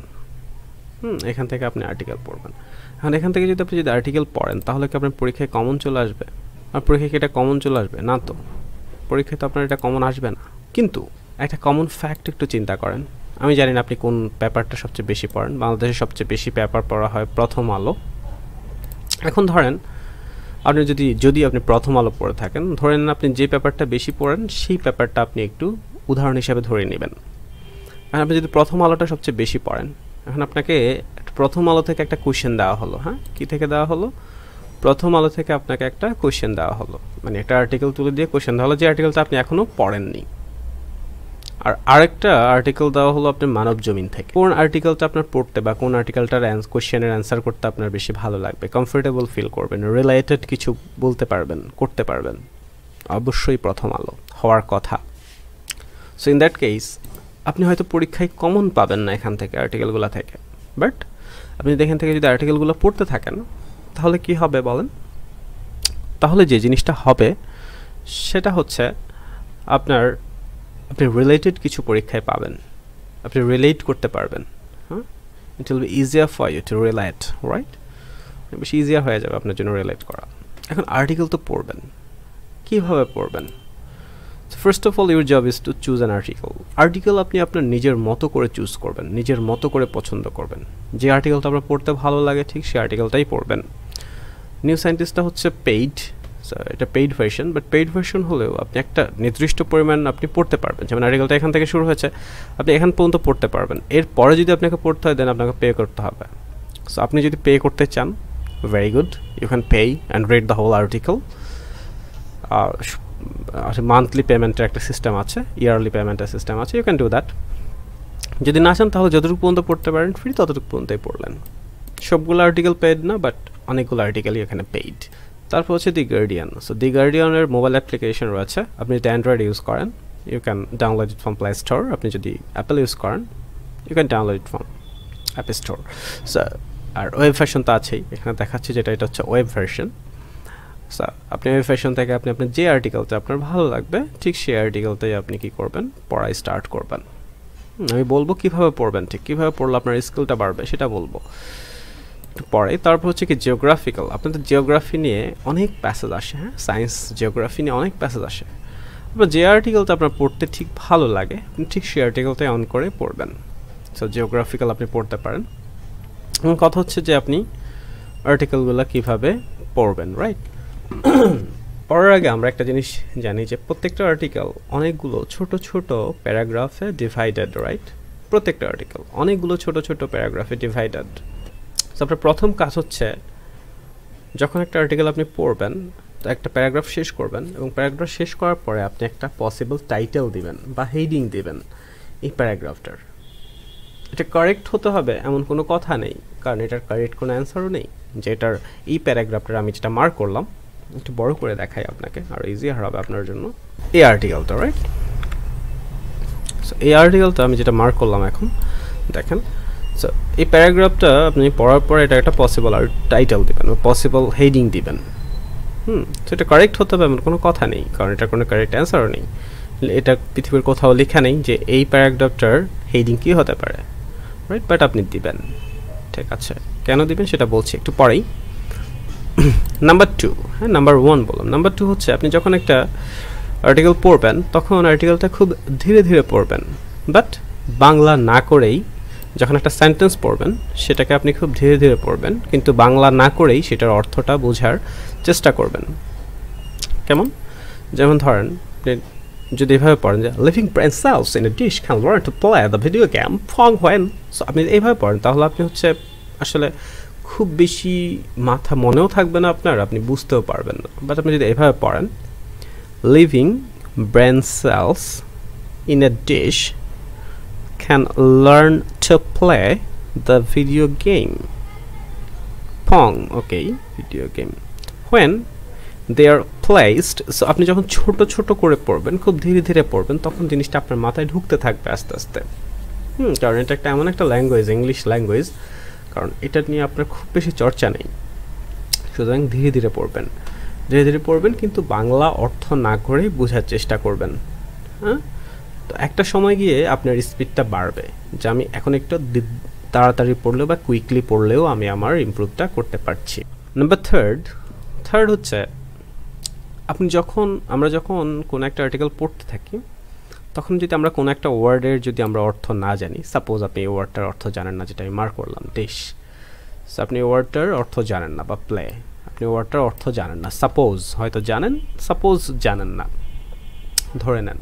Speaker 1: এখান থেকে আপনি আর্টিকেল পড়বেন। এখন এখান থেকে যদি আপনি আর্টিকেল পড়েন তাহলে কি আপনার পরীক্ষায় কমন চলে আসবে? আর পরীক্ষায় কি এটা কমন চলে আসবে? না, তো পরীক্ষায় তো আপনার এটা কমন আসবে না। কিন্তু একটা কমন ফ্যাক্ট একটু চিন্তা করেন। আমি জানি না আপনি কোন পেপারটা সবচেয়ে বেশি পড়েন। বাংলাদেশে সবচেয়ে বেশি পেপার পড়া হয় প্রথম আলো। এখন ধরেন আপনি যদি আপনি প্রথম আলো পড়ে থাকেন, ধরেন আপনি যে পেপারটা বেশি পড়েন সেই পেপারটা আপনি একটু উদাহরণ হিসাবে ধরে নেবেন। আর আপনি যদি প্রথম আলোটা সবচেয়ে বেশি পড়েন, এখন আপনাকে প্রথম আলো থেকে একটা কোশ্চেন দেওয়া হলো। হ্যাঁ, কী থেকে দেওয়া হলো? প্রথম আলো থেকে আপনাকে একটা কোশ্চেন দেওয়া হলো, মানে একটা আর্টিকেল তুলে দিয়ে কোশ্চেন দেওয়া হলো যে আর্টিকেলটা আপনি এখনও পড়েননি। আর আরেকটা আর্টিকেল দেওয়া হলো আপনার মানব জমিন থেকে। কোন আর্টিকেলটা আপনার পড়তে বা কোন আর্টিকেলটার কোশ্চেনের অ্যান্সার করতে আপনার বেশি ভালো লাগবে, কমফোর্টেবল ফিল করবেন, রিলেটেড কিছু বলতে পারবেন, করতে পারবেন, অবশ্যই প্রথম আলো হওয়ার কথা। সো ইন দ্যাট কেস আপনি হয়তো পরীক্ষায় কমন পাবেন না এখান থেকে, আর্টিকেলগুলো থেকে, বাট আপনি এখান থেকে যদি আর্টিকেলগুলো পড়তে থাকেন তাহলে কি হবে বলেন? তাহলে যে জিনিসটা হবে সেটা হচ্ছে আপনি রিলেটেড কিছু পরীক্ষায় পাবেন, আপনি রিলেট করতে পারবেন। হ্যাঁ, it will be easier for you to relate, right? বেশি ইজিয়ার হয়ে যাবে আপনার জন্য রিলেট করা। এখন আর্টিকেল তো পড়বেন, কীভাবে পড়বেন? First of all your job is to choose an article আপনি আপনার নিজের মতো করে চুজ করবেন, নিজের মতো করে পছন্দ করবেন। যে আর্টিকেলটা আপনার পড়তে ভালো লাগে ঠিক সেই আর্টিকেলটাই পড়বেন। নিউ সায়েন্টিস্টটা হচ্ছে পেইড, এটা paid version, but paid version হলেও আপনি একটা নির্দিষ্ট পরিমাণ আপনি পড়তে পারবেন। যেমন আর্টিকেলটা এখান থেকে শুরু হয়েছে, আপনি এখান পর্যন্ত পড়তে পারবেন। এরপরে যদি আপনাকে পড়তে হয় দেন আপনাকে পে করতে হবে। সো আপনি যদি পে করতে চান, very good, you can pay and read the whole article. Monthly পেমেন্টের একটা সিস্টেম আছে, ইয়ারলি পেমেন্টের সিস্টেম আছে, ইউ ক্যান ডু দ্যাট। যদি না চান তাহলে যতটুকু পর্যন্ত পড়তে পারেন ফ্রি, ততটুকু পর্যন্তই পড়লেন। সবগুলো আর্টিকেল পেইড না, বাট অনেকগুলো আর্টিকেলই এখানে পেইড। তারপর হচ্ছে দি গার্ডিয়ান। সো দি গার্ডিয়ানের মোবাইল অ্যাপ্লিকেশন রয়েছে। আপনি যদি অ্যান্ড্রয়েড ইউজ করেন, you can download it from Play Store. আপনি যদি অ্যাপেল ইউজ করেন, you can download it from App Store. So আর ওয়েব ভার্সন তো আছেই, এখানে দেখাচ্ছি যেটা এটা হচ্ছে ওয়েব ভার্সন। সো আপনি ওয়েব ভার্সন থেকে আপনি আপনার যে আর্টিকেলটা আপনার ভালো লাগবে ঠিক সেই আর্টিকেলটাই আপনি কী করবেন, পড়াই স্টার্ট করবেন। আমি বলবো কীভাবে পড়বেন, ঠিক কীভাবে পড়লে আপনার স্কিলটা বাড়বে সেটা বলবো পরে। তারপর হচ্ছে কি জিওগ্রাফিক্যাল। আপনাদের জিওগ্রাফি নিয়ে অনেক প্যাসেজ আসে, হ্যাঁ, সায়েন্স জিওগ্রাফি নিয়ে অনেক প্যাসেজ আসে। আপনার যে আর্টিকেলটা আপনার পড়তে ঠিক ভালো লাগে আপনি ঠিক সেই আর্টিকেলটাই অন করে পড়বেন। সো জিওগ্রাফিক্যাল আপনি পড়তে পারেন। এবং কথা হচ্ছে যে আপনি আর্টিকেলগুলো কীভাবে পড়বেন, রাইট? পড়ার আগে আমরা একটা জিনিস জানি যে প্রত্যেকটা আর্টিকেল অনেকগুলো ছোট ছোট প্যারাগ্রাফে ডিভাইডেড, রাইট? প্রত্যেকটা আর্টিকেল অনেকগুলো ছোট ছোট প্যারাগ্রাফে ডিভাইডেড। সো আপনার প্রথম কাজ হচ্ছে যখন একটা আর্টিকেল আপনি পড়বেন তো একটা প্যারাগ্রাফ শেষ করবেন, এবং প্যারাগ্রাফ শেষ করার পরে আপনি একটা পসিবল টাইটেল দিবেন বা হেডিং দিবেন এই প্যারাগ্রাফটার। এটা কারেক্ট হতে হবে এমন কোনো কথা নেই, কারণ এটার কারেক্ট কোনো অ্যান্সারও নেই। যে এটার এই প্যারাগ্রাফটার আমি যেটা মার্ক করলাম একটু বড় করে দেখাই আপনাকে, আর ইজিয়ার হবে আপনার জন্য। এই আর্টিকেলটা, রাইট? সো এই আর্টিকেলটা আমি যেটা মার্ক করলাম এখন দেখেন। সো এই প্যারাগ্রাফটা আপনি পড়ার পর এটা একটা পসিবল আর টাইটেল দিবেন বা পসিবল হেডিং দিবেন। তো এটা কারেক্ট হতে হবে এমন কোনো কথা নেই, কারণ এটার কোনো কারেক্ট অ্যান্সারও নেই। এটা পৃথিবীর কোথাও লেখা নেই যে এই প্যারাগ্রাফটার হেডিং কী হতে পারে, রাইট? বাট আপনি দিবেন, ঠিক আছে? কেন দিবেন সেটা বলছি একটু পরেই। নাম্বার 2, হ্যাঁ, নাম্বার 1 বললাম। নাম্বার 2 হচ্ছে আপনি যখন একটা আর্টিকেল পড়বেন তখন আর্টিকেলটা খুব ধীরে ধীরে পড়বেন, বাট বাংলা না করেই। যখন একটা সেন্টেন্স পড়বেন সেটাকে আপনি খুব ধীরে ধীরে পড়বেন, কিন্তু বাংলা না করেই সেটার অর্থটা বোঝার চেষ্টা করবেন। কেমন? যেমন ধরেন যদি এভাবে পড়েন যে living brain cells in a dish can learn to play the video game Pong when. So আপনি এইভাবে পড়েন তাহলে আপনি হচ্ছে আসলে খুব বেশি মাথা মনেও থাকবে না আপনার, আপনি বুঝতেও পারবেন না। বাট আপনি যদি এইভাবে পড়েন living brain cells in a dish can learn to play the video game Pong, okay, video game when they are placed. So আপনি যখন ছোট ছোট করে পড়বেন, খুব ধীরে ধীরে পড়বেন, তখন জিনিসটা আপনার মাথায় ঢুকতে থাকবে আস্তে আস্তে। কারণ এটা একটা এমন একটা ল্যাঙ্গুয়েজ, ইংলিশ ল্যাঙ্গুয়েজ, কারণ এটা নিয়ে আপনার খুব বেশি চর্চা নেই। সুতরাং ধীরে ধীরে পড়বেন, ধীরে ধীরে পড়বেন, কিন্তু বাংলা অর্থ না করেই বোঝার চেষ্টা করবেন। হ্যাঁ, তো একটা সময় গিয়ে আপনার স্পিডটা বাড়বে, যে আমি এখন একটু তাড়াতাড়ি পড়লেও বা কুইকলি পড়লেও আমি আমার ইমপ্রুভটা করতে পারছি। নাম্বার থার্ড হচ্ছে আমরা যখন কোনো একটা আর্টিকেল পড়তে থাকি তখন যদি আমরা কোনো একটা ওয়ার্ডের যদি আমরা অর্থ না জানি, সাপোজ আপনি এই ওয়ার্ডটার অর্থ জানেন না, যেটা আমি মার্ক করলাম ডিশ। সো আপনি ওয়ার্ডটার অর্থ জানেন না, বা প্লে, আপনি ওয়ার্ডটার অর্থ জানেন না, সাপোজ হয়তো জানেন, সাপোজ জানেন না, ধরে নেন।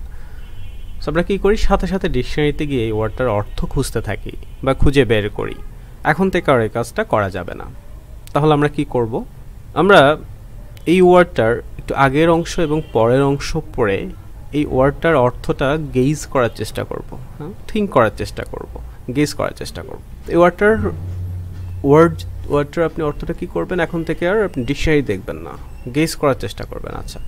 Speaker 1: সো আমরা কী করি, সাথে সাথে ডিকশনারিতে গিয়ে এই ওয়ার্ডটার অর্থ খুঁজতে থাকি বা খুঁজে বের করি। এখন থেকে আর এই কাজটা করা যাবে না। তাহলে আমরা কি করব, আমরা এই ওয়ার্ডটার একটু আগের অংশ এবং পরের অংশ পড়ে এই ওয়ার্ডটার অর্থটা গেজ করার চেষ্টা করব, হ্যাঁ, থিঙ্ক করার চেষ্টা করব, গেজ করার চেষ্টা করব। এই ওয়ার্ডটার আপনি অর্থটা কী করবেন, এখন থেকে আর আপনি ডিকশনারি দেখবেন না, গেজ করার চেষ্টা করবেন। আচ্ছা,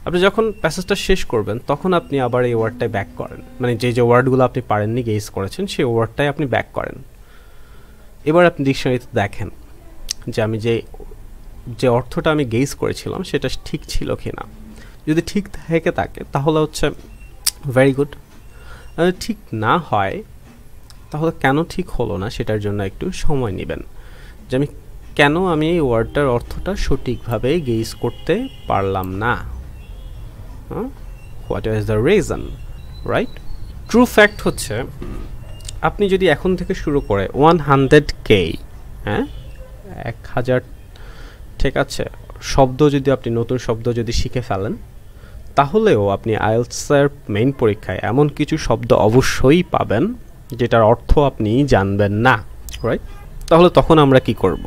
Speaker 1: আপনি যখন প্যাসেজটা শেষ করবেন তখন আপনি আবার এই ওয়ার্ডটাই ব্যাক করেন, মানে যে ওয়ার্ডগুলো আপনি পারেননি, গেজ করেছেন, সেই ওয়ার্ডটাই আপনি ব্যাক করেন। এবার আপনি ডিকশনারিতে দেখেন যে আমি যে অর্থটা আমি গেজ করেছিলাম সেটা ঠিক ছিল কি না। যদি ঠিক থেকে থাকে তাহলে হচ্ছে ভেরি গুড, যদি ঠিক না হয় তাহলে কেন ঠিক হলো না সেটার জন্য একটু সময় নেবেন, যে কেন আমি এই ওয়ার্ডটার অর্থটা সঠিকভাবে গেজ করতে পারলাম না। What is the reason, right? True fact হচ্ছে আপনি যদি এখন থেকে শুরু করে 100K, হ্যাঁ, 1000, ঠিক আছে, শব্দ যদি আপনি নতুন শব্দ যদি শিখে ফেলেন, তাহলেও আপনি আইএলটিএসের মেইন পরীক্ষায় এমন কিছু শব্দ অবশ্যই পাবেন যেটার অর্থ আপনি জানবেন না, রাইট? তাহলে তখন আমরা কি করব?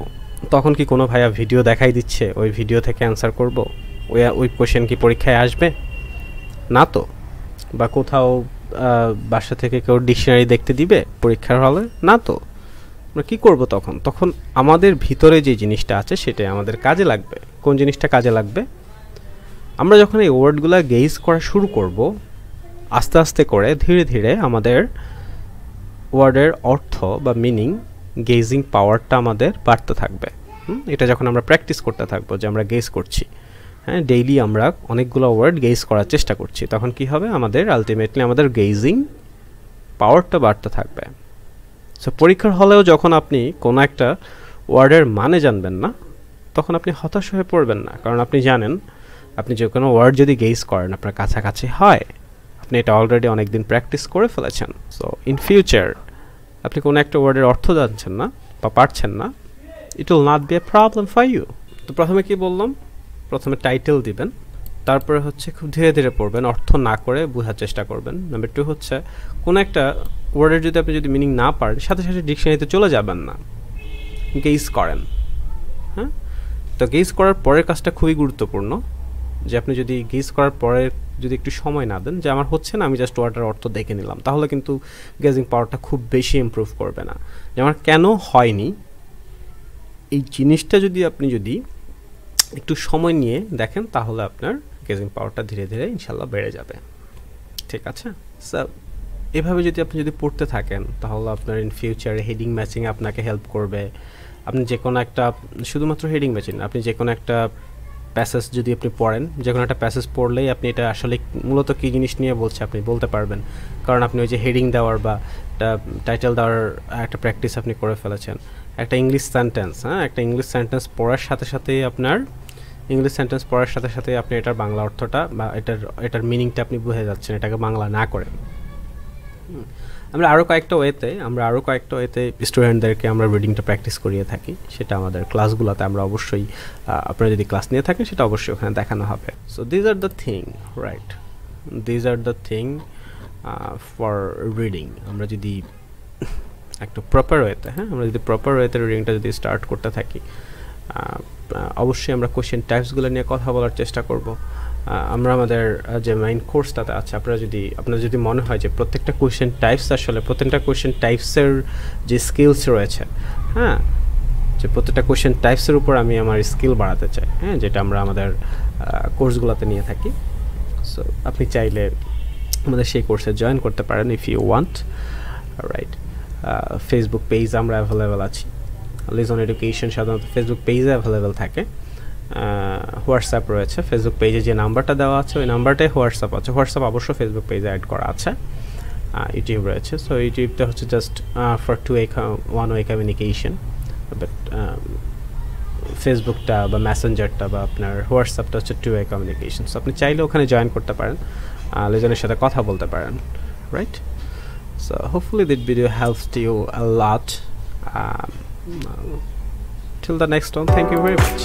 Speaker 1: তখন কি কোনো ভাইয়া ভিডিও দেখাই দিচ্ছে, ওই ভিডিও থেকে অ্যান্সার করব? ওই কোশ্চেন কি পরীক্ষায় আসবে না তো? বা কোথাও বাসা থেকে কেউ ডিকশনারি দেখতে দিবে পরীক্ষার হলে? না তো। আমরা কী করব তখন? তখন আমাদের ভিতরে যে জিনিসটা আছে সেটাই আমাদের কাজে লাগবে। কোন জিনিসটা কাজে লাগবে? আমরা যখন এই ওয়ার্ডগুলো গেজ করা শুরু করব, আস্তে আস্তে করে ধীরে ধীরে আমাদের ওয়ার্ডের অর্থ বা মিনিং গেজিং পাওয়ারটা আমাদের বাড়তে থাকবে। এটা যখন আমরা প্র্যাকটিস করতে থাকবো যে আমরা গেজ করছি, হ্যাঁ, ডেইলি আমরা অনেকগুলো ওয়ার্ড গেজ করার চেষ্টা করছি, তখন কি হবে? আমাদের আলটিমেটলি আমাদের গেজিং পাওয়ারটা বাড়তে থাকবে। সো পরীক্ষার হলেও যখন আপনি কোনো একটা ওয়ার্ডের মানে জানবেন না, তখন আপনি হতাশ হয়ে পড়বেন না, কারণ আপনি জানেন আপনি যে কোনো ওয়ার্ড যদি গেজ করেন আপনার কাছাকাছি হয়, আপনি এটা অলরেডি অনেক দিন প্র্যাকটিস করে ফেলেছেন। সো ইন ফিউচার আপনি কোনো একটা ওয়ার্ডের অর্থ জানছেন না বা পারছেন না, it will not be a problem for you. তো প্রথমে কি বললাম? প্রথমে টাইটেল দিবেন, তারপরে হচ্ছে খুব ধীরে ধীরে পড়বেন, অর্থ না করে বোঝার চেষ্টা করবেন। নাম্বার 2 হচ্ছে কোনো একটা ওয়ার্ডের যদি আপনি যদি মিনিং না পারেন, সাথে সাথে ডিকশনারিতে চলে যাবেন না, গেজ করেন। হ্যাঁ, তো গেজ করার পরের কাজটা খুবই গুরুত্বপূর্ণ, যে আপনি যদি গেজ করার পরে যদি একটু সময় না দেন, যে আমার হচ্ছে না, আমি জাস্ট ওয়ার্ডের অর্থ দেখে নিলাম, তাহলে কিন্তু গেজিং পাওয়ারটা খুব বেশি ইমপ্রুভ করবে না। যে আমার কেন হয়নি, এই জিনিসটা যদি আপনি যদি একটু সময় নিয়ে দেখেন, তাহলে আপনার গেজিং পাওয়ারটা ধীরে ধীরে ইনশাল্লাহ বেড়ে যাবে। ঠিক আছে? সো এভাবে যদি আপনি যদি পড়তে থাকেন, তাহলে আপনার ইন ফিউচারে হেডিং ম্যাচিং আপনাকে হেল্প করবে। আপনি যে কোনো একটা, শুধুমাত্র হেডিং ম্যাচিং না, আপনি যে কোনো একটা প্যাসেজ যদি আপনি পড়েন, যে কোনো একটা প্যাসেজ পড়লেই আপনি এটা আসলে মূলত কী জিনিস নিয়ে বলছে আপনি বলতে পারবেন, কারণ আপনি ওই যে হেডিং দেওয়ার বা টাইটেল দেওয়ার একটা প্র্যাকটিস আপনি করে ফেলেছেন। একটা ইংলিশ সেন্টেন্স, হ্যাঁ, একটা ইংলিশ সেন্টেন্স পড়ার সাথে সাথেই আপনার আপনি এটার বাংলা অর্থটা বা এটার মিনিংটা আপনি বুঝে যাচ্ছেন, এটাকে বাংলা না করে। আমরা আরও কয়েকটা ওয়েতে স্টুডেন্টদেরকে আমরা রিডিংটা প্র্যাকটিস করিয়ে থাকি, সেটা আমাদের ক্লাসগুলোতে আমরা অবশ্যই, আপনারা যদি ক্লাস নিয়ে থাকেন সেটা অবশ্যই ওখানে দেখানো হবে। So these are the thing for reading. আমরা যদি একটু প্রপার ওয়েতে রিডিংটা যদি স্টার্ট করতে থাকি, অবশ্যই আমরা কোশ্চেন টাইপসগুলো নিয়ে কথা বলার চেষ্টা করব। আমরা আমাদের যে মেইন কোর্সটাতে আছে, আপনার যদি মনে হয় যে প্রত্যেকটা কোশ্চেন টাইপসের যে স্কিলস রয়েছে, হ্যাঁ, যে প্রত্যেকটা কোশ্চেন টাইপসের উপর আমি আমার স্কিল বাড়াতে চাই, হ্যাঁ, যেটা আমরা আমাদের কোর্সগুলোতে নিয়ে থাকি। সো আপনি চাইলে আমাদের সেই কোর্সে জয়েন করতে পারেন if you want, right. Facebook page আমরা অ্যাভেলেবেল আছি, লিজন এডুকেশন সাধারণত ফেসবুক পেজে অ্যাভেলেবেল থাকে। হোয়াটসঅ্যাপ রয়েছে, ফেসবুক পেজে যে নাম্বারটা দেওয়া আছে ওই নাম্বারটাই হোয়াটসঅ্যাপ আছে, হোয়াটসঅ্যাপ অবশ্য ফেসবুক পেজে অ্যাড করা আছে। ইউটিউব রয়েছে, সো ইউটিউবটা হচ্ছে just for one way communication, but ফেসবুকটা বা মেসেঞ্জারটা বা আপনার হোয়াটসঅ্যাপটা হচ্ছে টু ওয়ে কমিউনিকেশন। সো আপনি চাইলে ওখানে জয়েন করতে পারেন, লিজনের সাথে কথা বলতে পারেন, right. So hopefully this video helps you a lot. Till the next one, thank you very much.